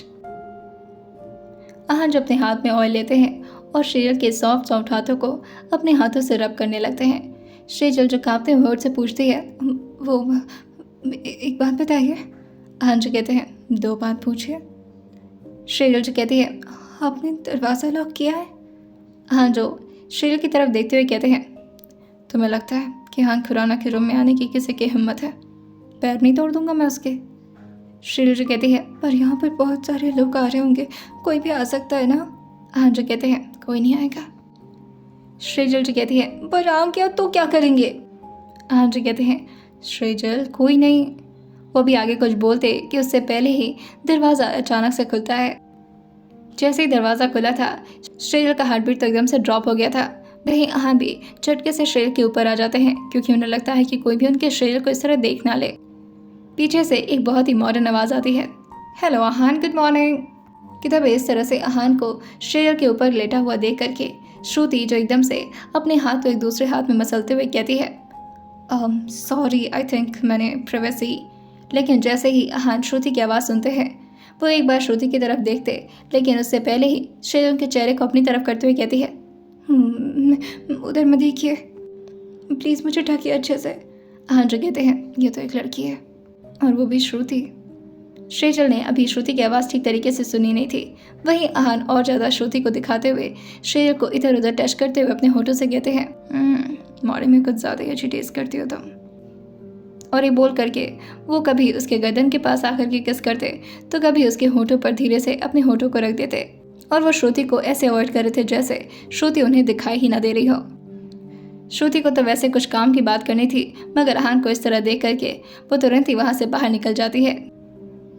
आहान जो अपने हाथ में ऑयल लेते हैं और शेजल के सॉफ्ट सॉफ्ट हाथों को अपने हाथों से रब करने लगते हैं। शेजल जो कांपते हुए होठ से पूछती है, वो एक बात बताइए। आहान जो कहते हैं, दो बात पूछिए। शेजल जो कहती है, आपने दरवाज़ा लॉक किया है। आहान जो शेजल की तरफ देखते हुए कहते हैं, तुम्हें लगता है कि आहान खुराना के रूम में आने की किसी की हिम्मत है, पैर नहीं तोड़ दूंगा मैं उसके। शेजल जो कहती है, पर यहाँ पर बहुत सारे लोग आ रहे होंगे, कोई भी आ सकता है ना। आहान जो कहते हैं, कोई नहीं आएगा। शेजल जो कहती है, पर आ गया तो क्या करेंगे। आहान जो कहते हैं, शेजल कोई नहीं। वो भी आगे कुछ बोलते कि उससे पहले ही दरवाज़ा अचानक से खुलता है। जैसे ही दरवाज़ा खुला था, शेजल का हार्ट बीट तो एकदम से ड्रॉप हो गया था। वहीं आहान भी झटके से शेजल के ऊपर आ जाते हैं क्योंकि उन्हें लगता है कि कोई भी उनके शेजल को इस तरह देख ना ले। पीछे से एक बहुत ही मॉडर्न आवाज़ आती है, हेलो आहान, गुड मॉर्निंग। कि तब इस तरह से आहान को शेजल के ऊपर लेटा हुआ देख करके श्रुति जो एकदम से अपने हाथ को एक दूसरे हाथ में मसलते हुए कहती है, सॉरी आई थिंक मैंने प्राइवेसी। लेकिन जैसे ही आहान श्रुति की आवाज़ सुनते हैं, वो एक बार श्रुति की तरफ देखते, लेकिन उससे पहले ही शेजल के चेहरे को अपनी तरफ करते हुए कहती है, उधर मत देखिए प्लीज़, मुझे ढकिए अच्छे से। आहान जो कहते हैं, ये तो एक लड़की है और वो भी श्रुति। शेजल ने अभी श्रुति की आवाज़ ठीक तरीके से सुनी नहीं थी। वहीं आहान और ज़्यादा श्रुति को दिखाते हुए शेजल को इधर उधर टच करते हुए अपने होठों से कहते हैं, मॉडे में कुछ ज़्यादा ही अच्छी टेस्ट करती हो तुम। और ये बोल करके वो कभी उसके गर्दन के पास आकर के किस करते तो कभी उसके होठों पर धीरे से अपने होठों को रख देते और वो श्रुति को ऐसे अवॉइड कर रहे थे जैसे श्रुति उन्हें दिखाई ही ना दे रही हो। श्रुति को तो वैसे कुछ काम की बात करनी थी, मगर आहान को इस तरह देख करके वो तुरंत ही वहाँ से बाहर निकल जाती है।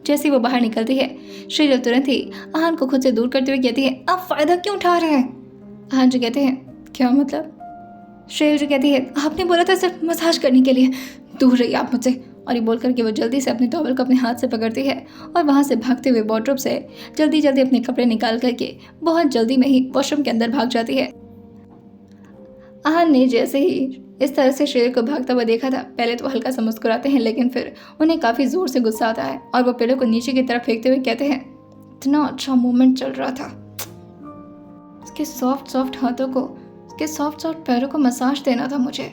जैसे वो बाहर निकलती है, शेजल तुरंत ही आहान को खुद से दूर करते हुए कहती है, आप फ़ायदा क्यों उठा रहे हैं। आहान जो कहते हैं, क्या मतलब। शेजल जो कहती है, आपने बोला था सिर्फ मसाज करने के लिए, दूर रहिए आप मुझसे। और ये बोल करके वो जल्दी से अपने टॉवल को अपने हाथ से पकड़ती है और वहाँ से भागते हुए वार्डरोब से जल्दी जल्दी अपने कपड़े निकाल करके बहुत जल्दी में ही वॉशरूम के अंदर भाग जाती है। आहान ने जैसे ही इस तरह से शेजल को भागता हुआ देखा था, पहले तो हल्का सा मुस्कुराते हैं, लेकिन फिर उन्हें काफ़ी ज़ोर से गुस्सा आता है और वो पिलो को नीचे की तरफ फेंकते हुए कहते हैं, इतना अच्छा मूवमेंट चल रहा था, उसके सॉफ्ट सॉफ्ट हाथों को, उसके सॉफ्ट सॉफ्ट पैरों को मसाज देना था मुझे,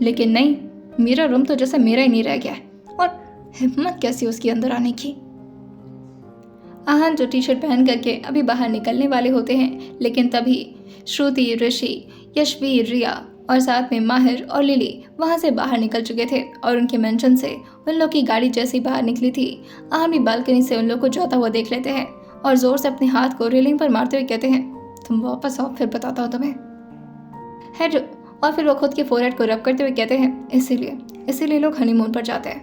लेकिन नहीं, मेरा रूम तो जैसे मेरा ही नहीं रह गया है। और हिम्मत कैसी उसके अंदर आने की। आहान जो टी शर्ट पहन करके अभी बाहर निकलने वाले होते हैं, लेकिन तभी श्रुति, ऋषि, यशवीर, रिया और साथ में माहिर और लिली वहाँ से बाहर निकल चुके थे और उनके मेंशन से उन लोग की गाड़ी जैसी बाहर निकली थी, आहान भी बालकनी से उन लोग को जाता हुआ देख लेते हैं और ज़ोर से अपने हाथ को रेलिंग पर मारते हुए कहते हैं, तुम वापस आओ, फिर बताता हूँ तुम्हें। है और फिर वो खुद के फोरहेड को रब करते हुए कहते हैं, इसीलिए लोग हनीमून पर जाते हैं,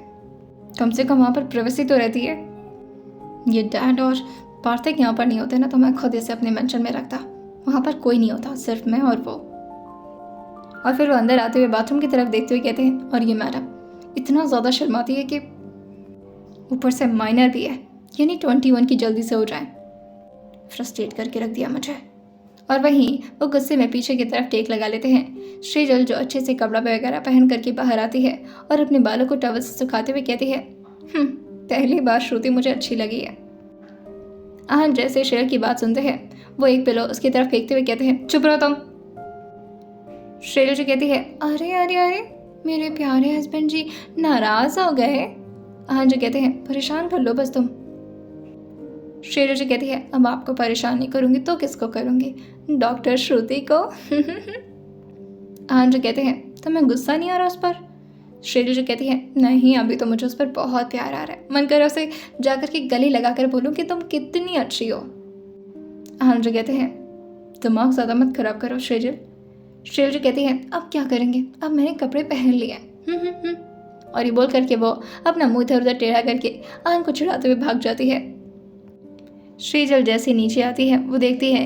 कम से कम वहाँ पर प्राइवेसी तो रहती है। ये डैड और पार्थिक यहाँ पर नहीं होते ना तो मैं खुद इसे अपने मेंशन में रखता। वहाँ पर कोई नहीं होता, सिर्फ मैं और वो। और फिर वो अंदर आते हुए बाथरूम की तरफ देखते हुए कहते हैं, और ये मैडम इतना ज़्यादा शर्माती है कि ऊपर से माइनर भी है, यानी 21 की जल्दी से हो जाए। फ्रस्ट्रेट करके रख दिया मुझे। और वहीं वो गुस्से में पीछे की तरफ टेक लगा लेते हैं। श्रीजल जो अच्छे से कपड़ा वगैरह पहन करके बाहर आती है और अपने बालों को टॉवल से सुखाते हुए कहती है, पहली बार श्रुति मुझे अच्छी लगी है। आहन जैसे श्रेया की बात सुनते हैं वो एक पिलो उसकी तरफ फेंकते हुए कहते हैं, चुप रहो तुम। श्रेया जो कहती है, अरे अरे अरे मेरे प्यारे हस्बैंड जी नाराज हो गए। आहन जो कहते हैं, परेशान कर लो बस तुम। श्रेया जो कहती है, अब आपको परेशान नहीं करूंगी तो किसको करूंगी, डॉक्टर श्रुति को। आहन जो कहते हैं, तुम्हें गुस्सा नहीं आ रहा उस पर। श्रेया जो कहती है, नहीं अभी तो मुझे उस पर बहुत प्यार आ रहा है, मन कर रहा उसे जाकर के गले लगाकर बोलूं कि तुम कितनी अच्छी हो। आहन जो कहते हैं, दिमाग ज़्यादा मत खराब करो श्रेया। श्रेया जो कहती है, अब क्या करेंगे, अब मैंने कपड़े पहन लिए। और ये बोल करके वो अपना मुंह इधर उधर टेढ़ा करके आहन को चिढ़ाते हुए भाग जाती है। श्रीजल जैसे नीचे आती है वो देखती है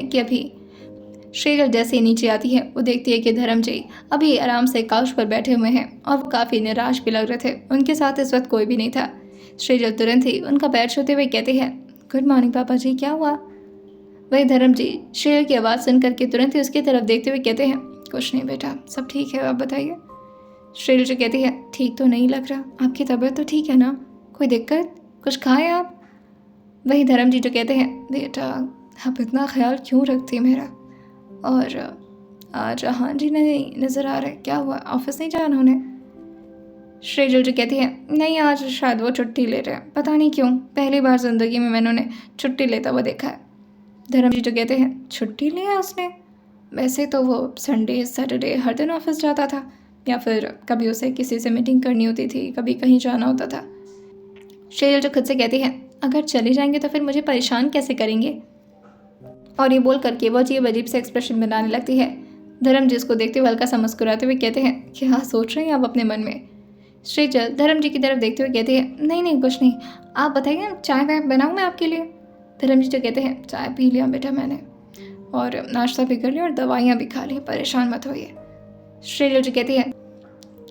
कि धर्म जी अभी आराम से काउच पर बैठे हुए हैं और वो काफ़ी निराश भी लग रहे थे। उनके साथ इस वक्त कोई भी नहीं था। श्रीजल तुरंत ही उनका पैर छूते हुए कहती है, गुड मॉर्निंग पापा जी, क्या हुआ। वही धर्म जी श्रीजल की आवाज़ सुन करके तुरंत ही उसकी तरफ देखते हुए कहते हैं, कुछ नहीं बेटा, सब ठीक है, आप बताइए। श्रीजल जो कहती है, ठीक तो नहीं लग रहा, आपकी तबीयत तो ठीक है ना, कोई दिक्कत, कुछ खाए आप। वही धर्म जी जो कहते हैं, बेटा आप इतना ख्याल क्यों रखती है मेरा, और आज हाँ जी नहीं नज़र आ रहा है, क्या हुआ, ऑफिस नहीं जाना उन्हें। श्रीजल जो कहती है, नहीं आज शायद वो छुट्टी ले रहे हैं, पता नहीं क्यों, पहली बार ज़िंदगी में मैंने उन्हें छुट्टी लेता हुआ देखा है। धर्म जी जो कहते हैं, छुट्टी लिया उसने, वैसे तो वो संडे सैटरडे हर दिन ऑफिस जाता था, या फिर कभी उसे किसी से मीटिंग करनी होती थी, कभी कहीं जाना होता था। श्रीजल जो खुद से कहती है, अगर चले जाएंगे तो फिर मुझे परेशान कैसे करेंगे। और ये बोल करके वो अजीब से एक्सप्रेशन बनाने लगती है। धर्म जी उसको देखते हुए हल्का सा मुस्कुराते हुए कहते हैं, क्या सोच रहे हैं आप अपने मन में। श्रीजल धर्म जी की तरफ देखते हुए कहती है, नहीं कुछ नहीं, आप बताइए चाय वाय बनाऊँ मैं आपके लिए। धर्म जी जो कहते हैं, चाय पी लिया बेटा मैंने, और नाश्ता भी कर लिया और दवाइयाँ भी खा ली, परेशान मत होइए। श्रीजल जी कहती है,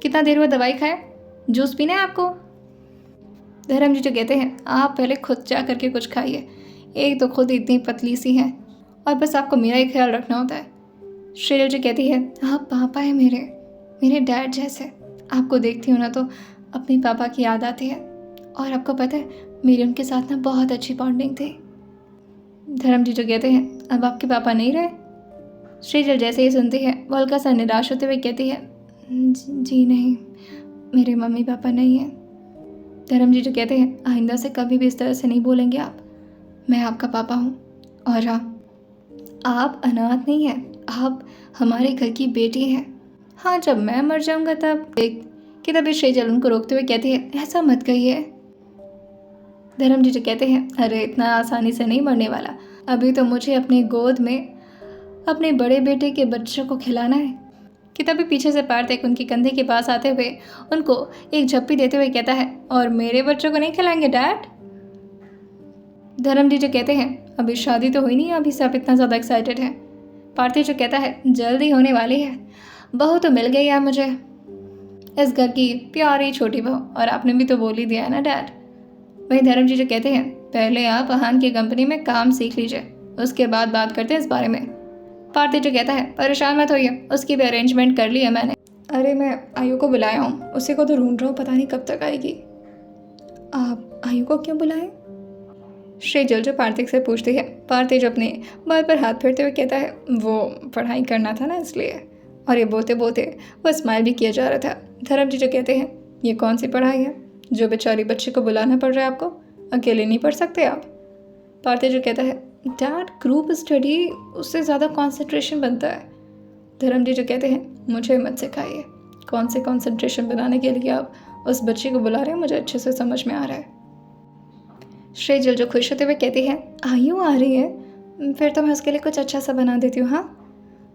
कितना देर हुआ दवाई खाए, जूस पीना है आपको। धर्म जी जो कहते हैं, आप पहले खुद जा करके कुछ खाइए, एक तो खुद इतनी पतली सी हैं और बस आपको मेरा ही ख्याल रखना होता है। श्रीजल जी कहती है, आप पापा है मेरे डैड जैसे, आपको देखती हूँ ना तो अपने पापा की याद आती है, और आपको पता है मेरी उनके साथ ना बहुत अच्छी बॉन्डिंग थी। धर्म जी जो कहते हैं, अब आपके पापा नहीं रहे। श्रीजल जैसे ही सुनती है वो हल्का सा निराश होते हुए कहती है, जी नहीं, मेरे मम्मी पापा नहीं हैं। धर्म जी जो कहते हैं, आइंदा से कभी भी इस तरह से नहीं बोलेंगे आप, मैं आपका पापा हूँ, और आप अनाथ नहीं हैं, आप हमारे घर की बेटी हैं। हाँ जब मैं मर जाऊँगा तब देख कि तभी श्रीजल उनको रोकते हुए कहती है, ऐसा मत कहिए। धर्म जी जो कहते हैं, अरे इतना आसानी से नहीं मरने वाला, अभी तो मुझे अपनी गोद में अपने बड़े बेटे के बच्चों को खिलाना है। कि तभी पीछे से पार्थिक उनके कंधे के पास आते हुए उनको एक झप्पी देते हुए कहता है, और मेरे बच्चों को नहीं खिलाएंगे डैड। धर्म जी जो कहते हैं, अभी शादी तो हुई नहीं, अभी से आप इतना ज़्यादा एक्साइटेड हैं। पार्थिक जो कहता है, जल्दी होने वाली है, बहू तो मिल गई है मुझे, इस घर की प्यारी छोटी बहू, और आपने भी तो बोल ही दिया है ना डैड। वही धर्म जी जो कहते हैं, पहले आप आहन की कंपनी में काम सीख लीजिए, उसके बाद बात करते हैं इस बारे में। पार्थिक जो कहता है, परेशान मत होइए, उसकी भी अरेंजमेंट कर ली है मैंने। अरे मैं आयु को बुलाया हूँ, उसी को तो ढूंढ रहा हूँ, पता नहीं कब तक आएगी। आप आयु को क्यों बुलाएं? श्रीजल जो पार्थिक से पूछती है। पार्थिक जो अपने बाल पर हाथ फेरते हुए कहता है, वो पढ़ाई करना था ना इसलिए। और ये बोलते बोलते वो स्माइल भी किया जा रहा था। धर्म जी जो कहते हैं, ये कौन सी पढ़ाई है जो बेचारी बच्चे को बुलाना पड़ रहा है आपको, अकेले नहीं पढ़ सकते आप। पार्थिक जो कहता है, डैड ग्रुप स्टडी उससे ज़्यादा कंसंट्रेशन बनता है। धर्म जी जो कहते हैं, मुझे मत सिखाइए, कौन से कंसंट्रेशन बनाने के लिए आप उस बच्चे को बुला रहे हैं, मुझे अच्छे से समझ में आ रहा है। श्रीजल जो खुश होते हुए कहती है, आयु आ रही है, फिर तो मैं उसके लिए कुछ अच्छा सा बना देती हूँ। हाँ।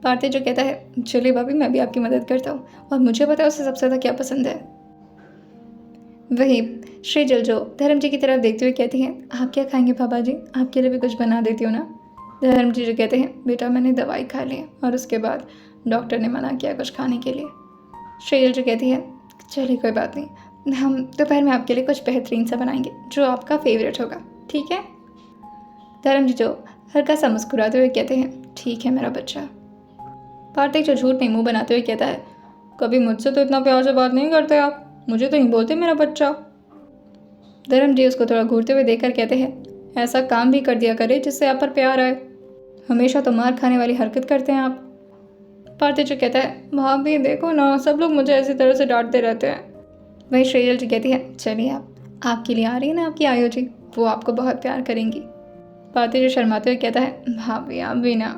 पार्थिक जो कहता है, चलिए भाभी मैं भी आपकी मदद करता हूँ, और मुझे पता है उसे सबसे ज़्यादा क्या पसंद है। वही श्रीजल जो धर्म जी की तरफ देखते हुए कहती हैं, आप क्या खाएंगे पापा जी, आपके लिए भी कुछ बना देती हूँ ना। धर्म जी जो कहते हैं, बेटा मैंने दवाई खा ली और उसके बाद डॉक्टर ने मना किया कुछ खाने के लिए। श्रीजल जो कहती है, चलिए कोई बात नहीं, हम दोपहर में आपके लिए कुछ बेहतरीन सा बनाएंगे जो आपका फेवरेट होगा, ठीक है। धर्म जी जो हल्का सा मुस्कुराते हुए कहते हैं, ठीक है मेरा बच्चा। कार्तिक जो झूठ में मुंह बनाते हुए कहता है, कभी मुझसे तो इतना प्यार से बात नहीं करते आप, मुझे तो नहीं बोलते मेरा बच्चा। धर्म जी उसको थोड़ा घूरते हुए देखकर कहते हैं, ऐसा काम भी कर दिया करे जिससे आप पर प्यार आए, हमेशा तो मार खाने वाली हरकत करते हैं आप। पार्थिव जो कहता है, भाभी देखो ना, सब लोग मुझे ऐसी तरह से डांटते रहते हैं। वही श्रेयल जी कहती है, चलिए आपके लिए आ रही है ना आपकी आयो जी, वो आपको बहुत प्यार करेंगी। पार्थिव जो शर्माते हुए कहता है, भाभी आप भी ना।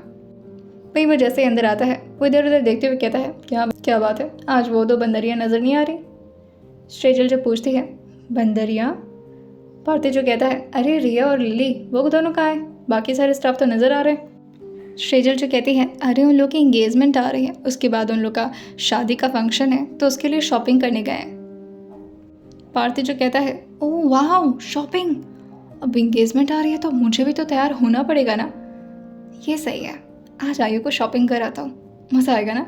वही वो जैसे ही अंदर आता है वो इधर उधर देखते हुए कहता है, क्या बात है, आज वो दो बंदरियाँ नजर नहीं आ रही। श्रेजल जो पूछती है, बंदरियाँ? पार्थिव जो कहता है, अरे रिया और लिली वो दोनों कहाँ है, बाकी सारे स्टाफ तो नजर आ रहे हैं। श्रेजल जो कहती है, अरे उन लोग की एंगेजमेंट आ रही है, उसके बाद उन लोग का शादी का फंक्शन है तो उसके लिए शॉपिंग करने गए हैं। पार्थिव जो कहता है, ओह वाह शॉपिंग, अब एंगेजमेंट आ रही है तो मुझे भी तो तैयार होना पड़ेगा ना। ये सही है, आज आयु को शॉपिंग कराता हूँ, मज़ा आएगा ना।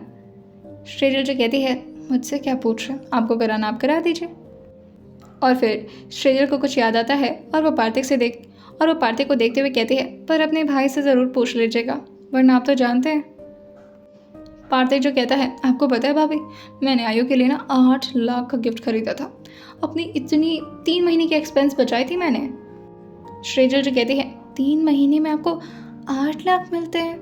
श्रेजल जो कहती है, मुझसे क्या पूछ रहे हैं, आपको कराना आप करा दीजिए। और फिर श्रेजल को कुछ याद आता है और वो पार्थिव को देखते हुए कहती है, पर अपने भाई से ज़रूर पूछ लीजिएगा वरना आप तो जानते हैं। पार्थिव जो कहता है, आपको पता है भाभी, मैंने आयु के लिए ना 8 लाख का गिफ्ट खरीदा था, अपनी इतनी 3 महीने की एक्सपेंस बचाई थी मैंने। श्रेजल जो कहती है, 3 महीने में आपको 8 लाख मिलते हैं?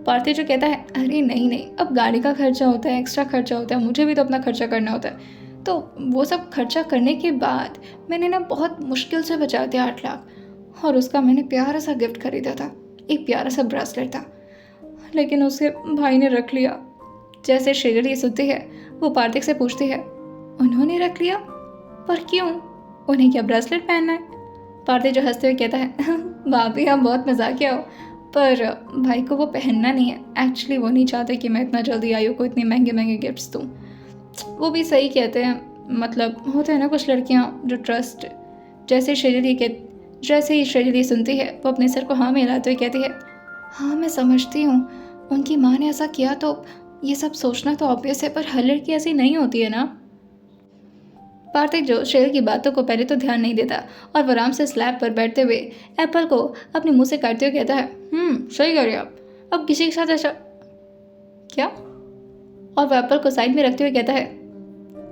पार्थिव जो कहता है, अरे नहीं, अब गाड़ी का खर्चा होता है, एक्स्ट्रा खर्चा होता है, मुझे भी तो अपना खर्चा करना होता है, तो वो सब खर्चा करने के बाद मैंने ना बहुत मुश्किल से बचाए थे 8 लाख, और उसका मैंने प्यारा सा गिफ्ट खरीदा था, एक प्यारा सा ब्रेसलेट था, लेकिन उसे भाई ने रख लिया। जैसे श्रेजल ये सुनती है वो पार्थिव से पूछती है, उन्होंने रख लिया? पर क्यों, उन्हें क्या ब्रेसलेट पहनना है? पार्थिव जो हंसते हुए कहता है, भाभी आप बहुत मजाकिया हो, पर भाई को वो पहनना नहीं है, एक्चुअली वो नहीं चाहते कि मैं इतना जल्दी आयु को इतने महंगे महंगे गिफ्ट्स दूँ। वो भी सही कहते हैं, मतलब होते हैं ना कुछ लड़कियाँ जो ट्रस्ट। जैसे ही श्रेजल ये सुनती है वो अपने सर को हाँ में हिलाते हुए कहती है, हाँ मैं समझती हूँ, उनकी माँ ने ऐसा किया तो ये सब सोचना तो ऑब्वियस है, पर हर लड़की ऐसी नहीं होती है ना। पार्थिव जो श्रेजल की बातों को पहले तो ध्यान नहीं देता और वो आराम से स्लैब पर बैठते हुए एप्पल को अपने मुंह से काटते हुए कहता है, सही कह रहे आप, अब किसी के साथ ऐसा क्या? और वो एप्पल को साइड में रखते हुए कहता है,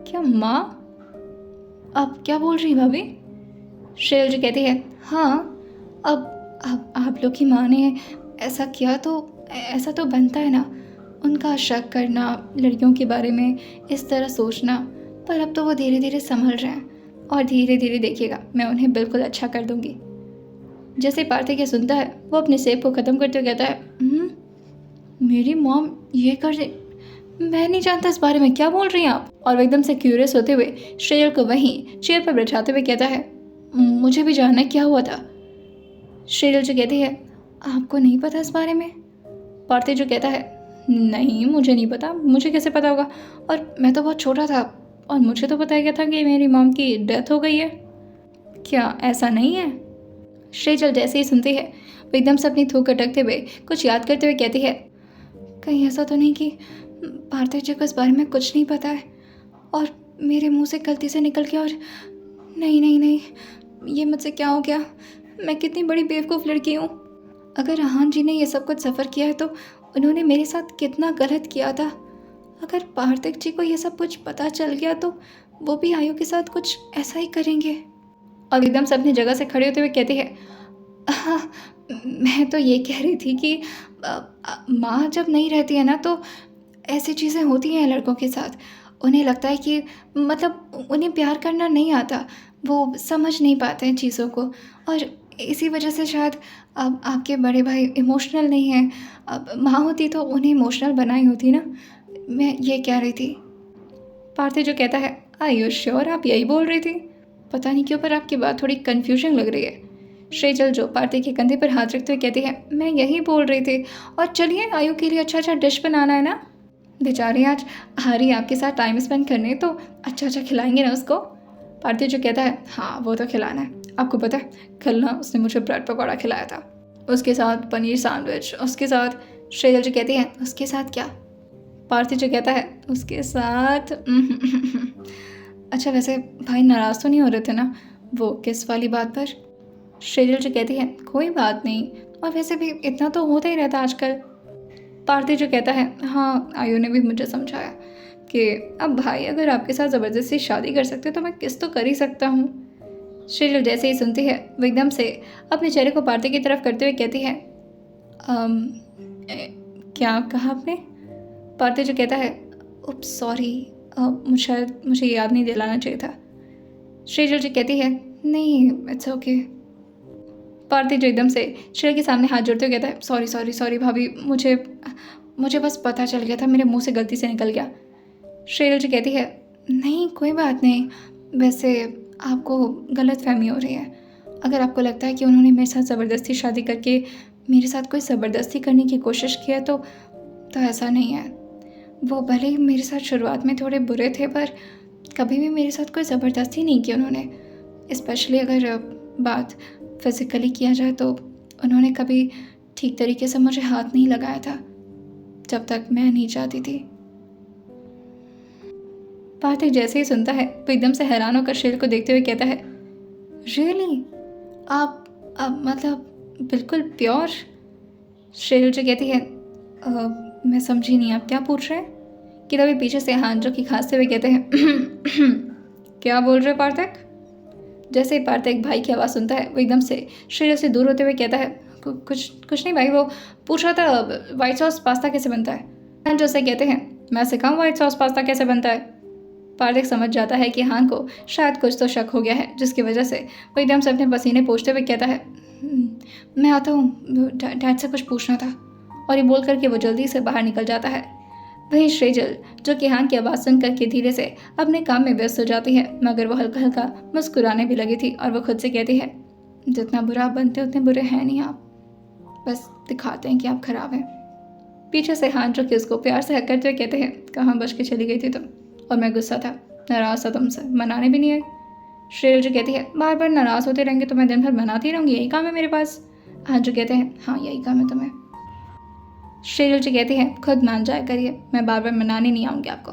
क्या माँ, अब क्या बोल रही भाभी? श्रेजल जी कहती है, हाँ अब आप लोग की माँ ने ऐसा किया तो ऐसा तो बनता है ना, उनका शक करना, लड़कियों के बारे में इस तरह सोचना, पर अब तो वो धीरे धीरे संभल रहे हैं और धीरे धीरे देखिएगा मैं उन्हें बिल्कुल अच्छा कर दूंगी। जैसे पार्थिव ये सुनता है वो अपने सेब को ख़त्म करते हुए कहता है, मेरी मॉम ये कर दे, मैं नहीं जानता इस बारे में, क्या बोल रही हैं आप? और वो एकदम से क्यूरियस होते हुए श्रेजल को वहीं चेयर पर बैठाते हुए कहता है, मुझे भी जानना क्या हुआ था। श्रेजल जो कहती है, आपको नहीं पता इस बारे में? पार्थिव जो कहता है, नहीं मुझे नहीं पता, मुझे कैसे पता होगा, और मैं तो बहुत छोटा था और मुझे तो पता क्या था कि मेरी मॉम की डेथ हो गई है। क्या ऐसा नहीं है? श्रेजल जैसे ही सुनती है वो एकदम से अपनी थूक अटकते हुए कुछ याद करते हुए कहती है, कहीं ऐसा तो नहीं कि पार्थिव जी को इस बारे में कुछ नहीं पता है और मेरे मुंह से गलती से निकल गया, और नहीं, ये मुझसे क्या हो गया, मैं कितनी बड़ी बेवकूफ़ लड़की हूँ। अगर रहान जी ने ये सब कुछ सफ़र किया है तो उन्होंने मेरे साथ कितना गलत किया था। अगर पार्थिव जी को ये सब कुछ पता चल गया तो वो भी आयु के साथ कुछ ऐसा ही करेंगे। और एकदम से अपनी जगह से खड़े होते हुए कहती है, हाँ मैं तो ये कह रही थी कि माँ जब नहीं रहती है ना तो ऐसी चीज़ें होती हैं लड़कों के साथ, उन्हें लगता है कि मतलब उन्हें प्यार करना नहीं आता, वो समझ नहीं पाते हैं चीज़ों को, और इसी वजह से शायद अब आपके बड़े भाई इमोशनल नहीं हैं। अब माँ होती तो उन्हें इमोशनल बनाई होती ना, मैं ये कह रही थी। पार्थिव जो कहता है, आर यू श्योर आप यही बोल रही थी? पता नहीं क्यों पर आपकी बात थोड़ी कन्फ्यूजन लग रही है। श्रेजल जो पार्थिव के कंधे पर हाथ रखते हुए कहती है, मैं यही बोल रही थी, और चलिए आयु के लिए अच्छा डिश बनाना है ना, बेचारी आज आ रही आपके साथ टाइम स्पेंड करने, तो अच्छा खिलाएंगे ना उसको। पार्थिव जो कहता है हाँ वो तो खिलाना है। आपको पता है कल ना उसने मुझे ब्रेड पकौड़ा खिलाया था, उसके साथ पनीर सैंडविच, उसके साथ। श्रेजल जो कहती है उसके साथ क्या? पार्थिव जो कहता है उसके साथ अच्छा वैसे भाई नाराज़ तो नहीं हो रहे थे ना वो किस वाली बात पर? श्रेजल जो कहती है कोई बात नहीं, और वैसे भी इतना तो होता ही रहता आजकल। पार्थिव जो कहता है हाँ आयु ने भी मुझे समझाया कि अब भाई अगर आपके साथ ज़बरदस्ती शादी कर सकते तो मैं किस तो कर ही सकता हूँ। श्रेजल जैसे ही सुनती है वो एकदम से अपने चेहरे को पार्थिव की तरफ करते हुए कहती है क्या कहा आपने? पार्थिव जो कहता है उप सॉरी, मुझे याद नहीं दिलाना चाहिए था। श्रेजल जो कहती है नहीं इट्स ओके। पार्थिव जो एकदम से श्रेया के सामने हाथ जोड़ते हुए कहता है सॉरी सॉरी सॉरी भाभी, मुझे बस पता चल गया था, मेरे मुंह से गलती से निकल गया। श्रेया जो कहती है नहीं कोई बात नहीं, वैसे आपको गलत फहमी हो रही है। अगर आपको लगता है कि उन्होंने मेरे साथ ज़बरदस्ती शादी करके मेरे साथ कोई ज़बरदस्ती करने की कोशिश की है तो ऐसा नहीं है। वो भले ही मेरे साथ शुरुआत में थोड़े बुरे थे पर कभी भी मेरे साथ कोई ज़बरदस्ती नहीं की उन्होंने। स्पेशली अगर बात फिज़िकली किया जाए तो उन्होंने कभी ठीक तरीके से मुझे हाथ नहीं लगाया था जब तक मैं नहीं चाहती थी। पार्थिव जैसे ही सुनता है वो एकदम से हैरान होकर शेर को देखते हुए कहता है रियली आप मतलब बिल्कुल प्योर? शेर जो कहती है मैं समझी नहीं आप क्या पूछ रहे हैं? कि तभी पीछे से हांजो की खांसते हुए कहते हैं क्या बोल रहे पार्थिव? जैसे ही पार्थिव एक भाई की आवाज़ सुनता है वो एकदम से श्रेया से दूर होते हुए कहता है कुछ नहीं भाई, वो पूछ रहा था वाइट सॉस पास्ता कैसे बनता है। हांजो से कहते हैं मैं सिखाऊं वाइट सॉस पास्ता कैसे बनता है। पार्थिव समझ जाता है कि हान को शायद कुछ तो शक हो गया है, जिसकी वजह से वो एकदम से अपने पसीने पोंछते हुए कहता है मैं आता हूँ, डैड से कुछ पूछना था। और ये बोल करके वो जल्दी से बाहर निकल जाता है। वहीं श्रेजल जो कि हान की आवाज़ सुन करके धीरे से अपने काम में व्यस्त हो जाती है, मगर वो हल्का हल्का मुस्कुराने भी लगी थी और वो खुद से कहती है जितना बुरा आप बनते उतने बुरे हैं नहीं आप, बस दिखाते हैं कि आप खराब हैं। पीछे से हान जो कि उसको प्यार से हक करते हुए कहते हैं कहाँ बच के चली गई थी तुम, और मैं गुस्सा था, नाराज़ था तुमसे, मनाने भी नहीं आई। श्रेजल जो कहती है बार बार नाराज़ होते रहेंगे तो मैं दिन भर मनाती रहूँगी, यही काम है मेरे पास। हान जो कहते हैं हाँ यही काम है तुम्हें। श्रेजल जी कहती हैं खुद मान जाया करिए, मैं बार बार मनाने नहीं आऊँगी आपको।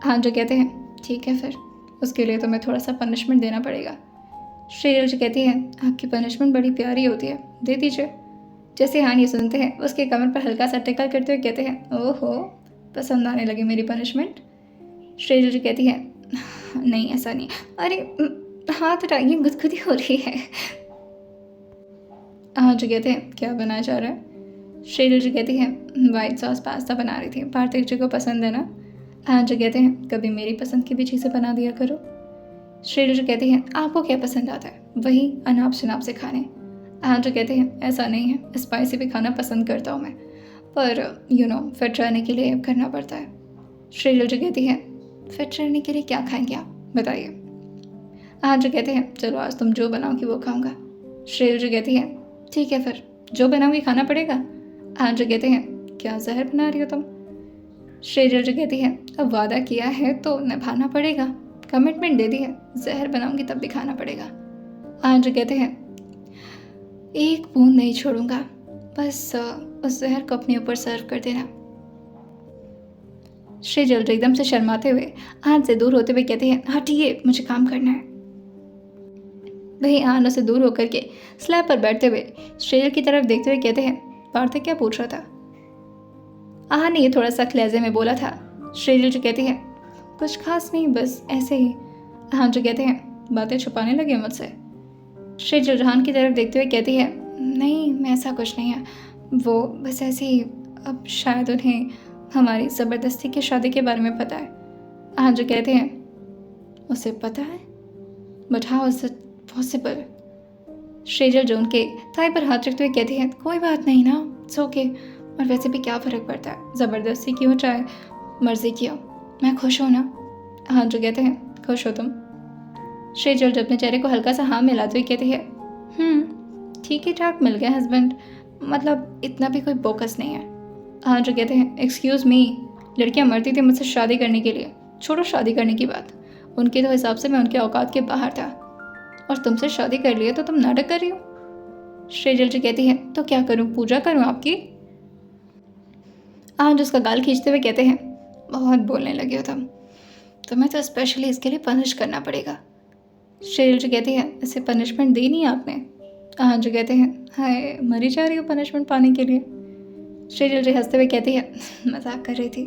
हान जो कहते हैं ठीक है फिर, उसके लिए तुम्हें थोड़ा सा पनिशमेंट देना पड़ेगा। श्रेजल जी कहती हैं आपकी पनिशमेंट बड़ी प्यारी होती है, दे दीजिए। जैसे हान ये सुनते हैं उसके कमर पर हल्का सा टिकल करते हुए कहते हैं ओहो पसंद आने लगी मेरी पनिशमेंट। श्रेजल जी कहती है नहीं ऐसा नहीं, अरे हाथ हटाइए गुदगुदी हो रही है। हान जो कहते हैं क्या बनाया जा रहा है? श्रेजल जी कहती हैं वाइट सॉस पास्ता बना रही थी, पार्थिव जी को पसंद है ना। हान जो कहते हैं कभी मेरी पसंद की भी चीज़ें बना दिया करो। श्रेजल जी कहती हैं आपको क्या पसंद आता है, वही अनाप शनाप से खाने। हान जो कहते हैं ऐसा नहीं है, स्पाइसी भी खाना पसंद करता हूँ मैं, पर फिट रहने के लिए करना पड़ता है। श्रेजल जी कहती हैं फिट रहने के लिए क्या खाएंगे आप बताइए। हान जो कहते हैं चलो आज तुम जो बनाओगी वो खाऊंगा। श्रेजल जी कहती हैं ठीक है फिर जो बनाऊंगी खाना पड़ेगा। हान जो कहते हैं क्या जहर बना रही हो तुम? श्रेजल जो कहती है अब वादा किया है तो निभाना पड़ेगा, कमिटमेंट दे दी है, जहर बनाऊंगी तब भी खाना पड़ेगा। हान जो कहते हैं एक बूंद नहीं छोड़ूंगा, बस उस जहर को अपने ऊपर सर्व कर देना। श्रेजल जो एकदम से शर्माते हुए हान से दूर होते हुए कहते हैं हटिए मुझे काम करना है। वही हान से दूर होकर के स्लैब पर बैठते हुए श्रेजल की तरफ देखते हुए कहते हैं पार्थिव क्या पूछ रहा था? आहा ने ये थोड़ा सा लहजे में बोला था। श्रेजल जो कहती है कुछ खास नहीं, बस ऐसे ही। हान जो कहते हैं बातें छुपाने लगे मुझसे। श्रेजल हान की तरफ देखते हुए कहती है नहीं मैं ऐसा कुछ नहीं है, वो बस ऐसे ही, अब शायद उन्हें हमारी ज़बरदस्ती की शादी के बारे में पता है। हान जो कहते हैं उसे पता है, but how is it possible? Shrejal जो उनके थाई पर हाथ रखते हुए कहती है कोई बात नहीं ना, इट्स ओके, और वैसे भी क्या फ़र्क पड़ता है, ज़बरदस्ती की हो चाहे मर्जी की हो, मैं खुश हूँ ना। हान जो कहते हैं खुश हो तुम? श्रेजल जो अपने चेहरे को हल्का सा हाँ मिलाते हुए कहती है ठीक ही ठाक मिल गया हस्बैंड, मतलब इतना भी कोई बोकस नहीं है। हान जो कहते हैं एक्सक्यूज़ मी, लड़कियाँ मरती थी मुझसे शादी करने के लिए, छोड़ो शादी करने की बात, उनके तो हिसाब से मैं उनके औकात के बाहर था, और तुमसे शादी कर लिया तो तुम नाटक कर रही हो। सेजल जी कहती है, तो क्या करूं, पूजा करूं आपकी? आज उसका गाल खींचते हुए कहते हैं, बहुत बोलने लगे हो तुम, तुम्हें तो स्पेशली इसके लिए पनिश करना पड़ेगा। सेजल जी कहती है, इसे पनिशमेंट दी नहीं आपने? आज जो कहते हैं, हाय मरी जा रही हो पनिशमेंट पाने के लिए। सेजल जी हंसते हुए कहती है, मजाक कर रही थी।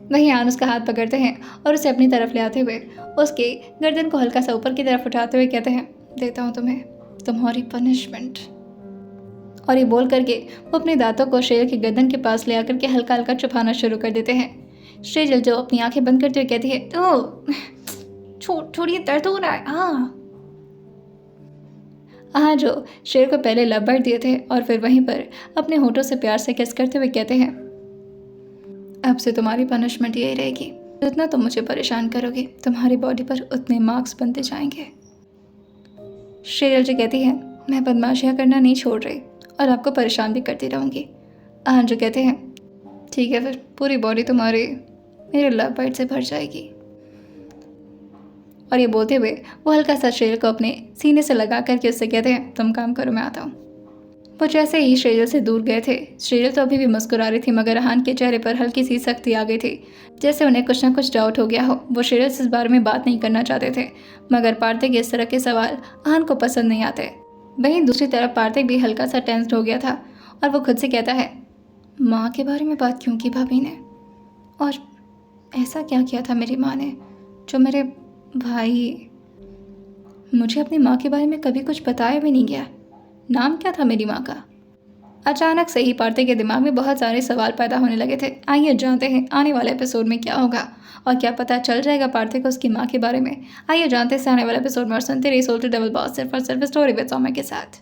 वहीं आन उसका हाथ पकड़ते हैं और उसे अपनी तरफ ले आते हुए उसके गर्दन को हल्का सा ऊपर की तरफ उठाते हुए कहते हैं, देता हूँ तुम्हें तुम्हारी पनिशमेंट। और ये बोल करके वो अपने दांतों को शेर के गर्दन के पास ले आकर के हल्का हल्का चुपाना शुरू कर देते हैं। सेजल जो अपनी आंखें बंद करते हुए कहती है, छोड़िए, दर्द हो रहा है। हाँ जो शेर को पहले लबड़ दिए थे और फिर वहीं पर अपने होठों से प्यार से किस करते हुए कहते हैं, अब से तुम्हारी पनिशमेंट यही रहेगी, जितना तुम मुझे परेशान करोगे तुम्हारी बॉडी पर उतने मार्क्स बनते जाएंगे। सेजल जी कहती है, मैं बदमाशियाँ करना नहीं छोड़ रही और आपको परेशान भी करती रहूँगी। आन जो कहते हैं, ठीक है फिर पूरी बॉडी तुम्हारी मेरे लव बाइट से भर जाएगी। और ये बोलते हुए वो हल्का सा शेर को अपने सीने से लगा करके उससे कहते हैं, तुम काम करो, मैं आता हूँ। वो जैसे ही श्रेजल से दूर गए थे, श्रेजल तो अभी भी मुस्कुरा रही थी, मगर आहान के चेहरे पर हल्की सी सख्ती आ गई थी, जैसे उन्हें कुछ ना कुछ डाउट हो गया हो। वो श्रेजल से इस बारे में बात नहीं करना चाहते थे, मगर पार्थिक के इस तरह के सवाल आहान को पसंद नहीं आते। वहीं दूसरी तरफ पार्थिक भी हल्का सा टेंस्ड हो गया था और वो खुद से कहता है, माँ के बारे में बात क्यों की भाभी ने, और ऐसा क्या किया था मेरी माँ ने जो मेरे भाई, मुझे अपनी माँ के बारे में कभी कुछ बताया भी नहीं गया। नाम क्या था मेरी माँ का? अचानक से ही पार्थिक के दिमाग में बहुत सारे सवाल पैदा होने लगे थे। आइए जानते हैं आने वाले एपिसोड में क्या होगा और क्या पता चल जाएगा पार्थिक को उसकी माँ के बारे में। आइए जानते हैं आने वाले एपिसोड में, और सुनते रहिए सोल्टी डबल बॉस सिर्फ और सिर्फ स्टोरी विद सौम्या के साथ।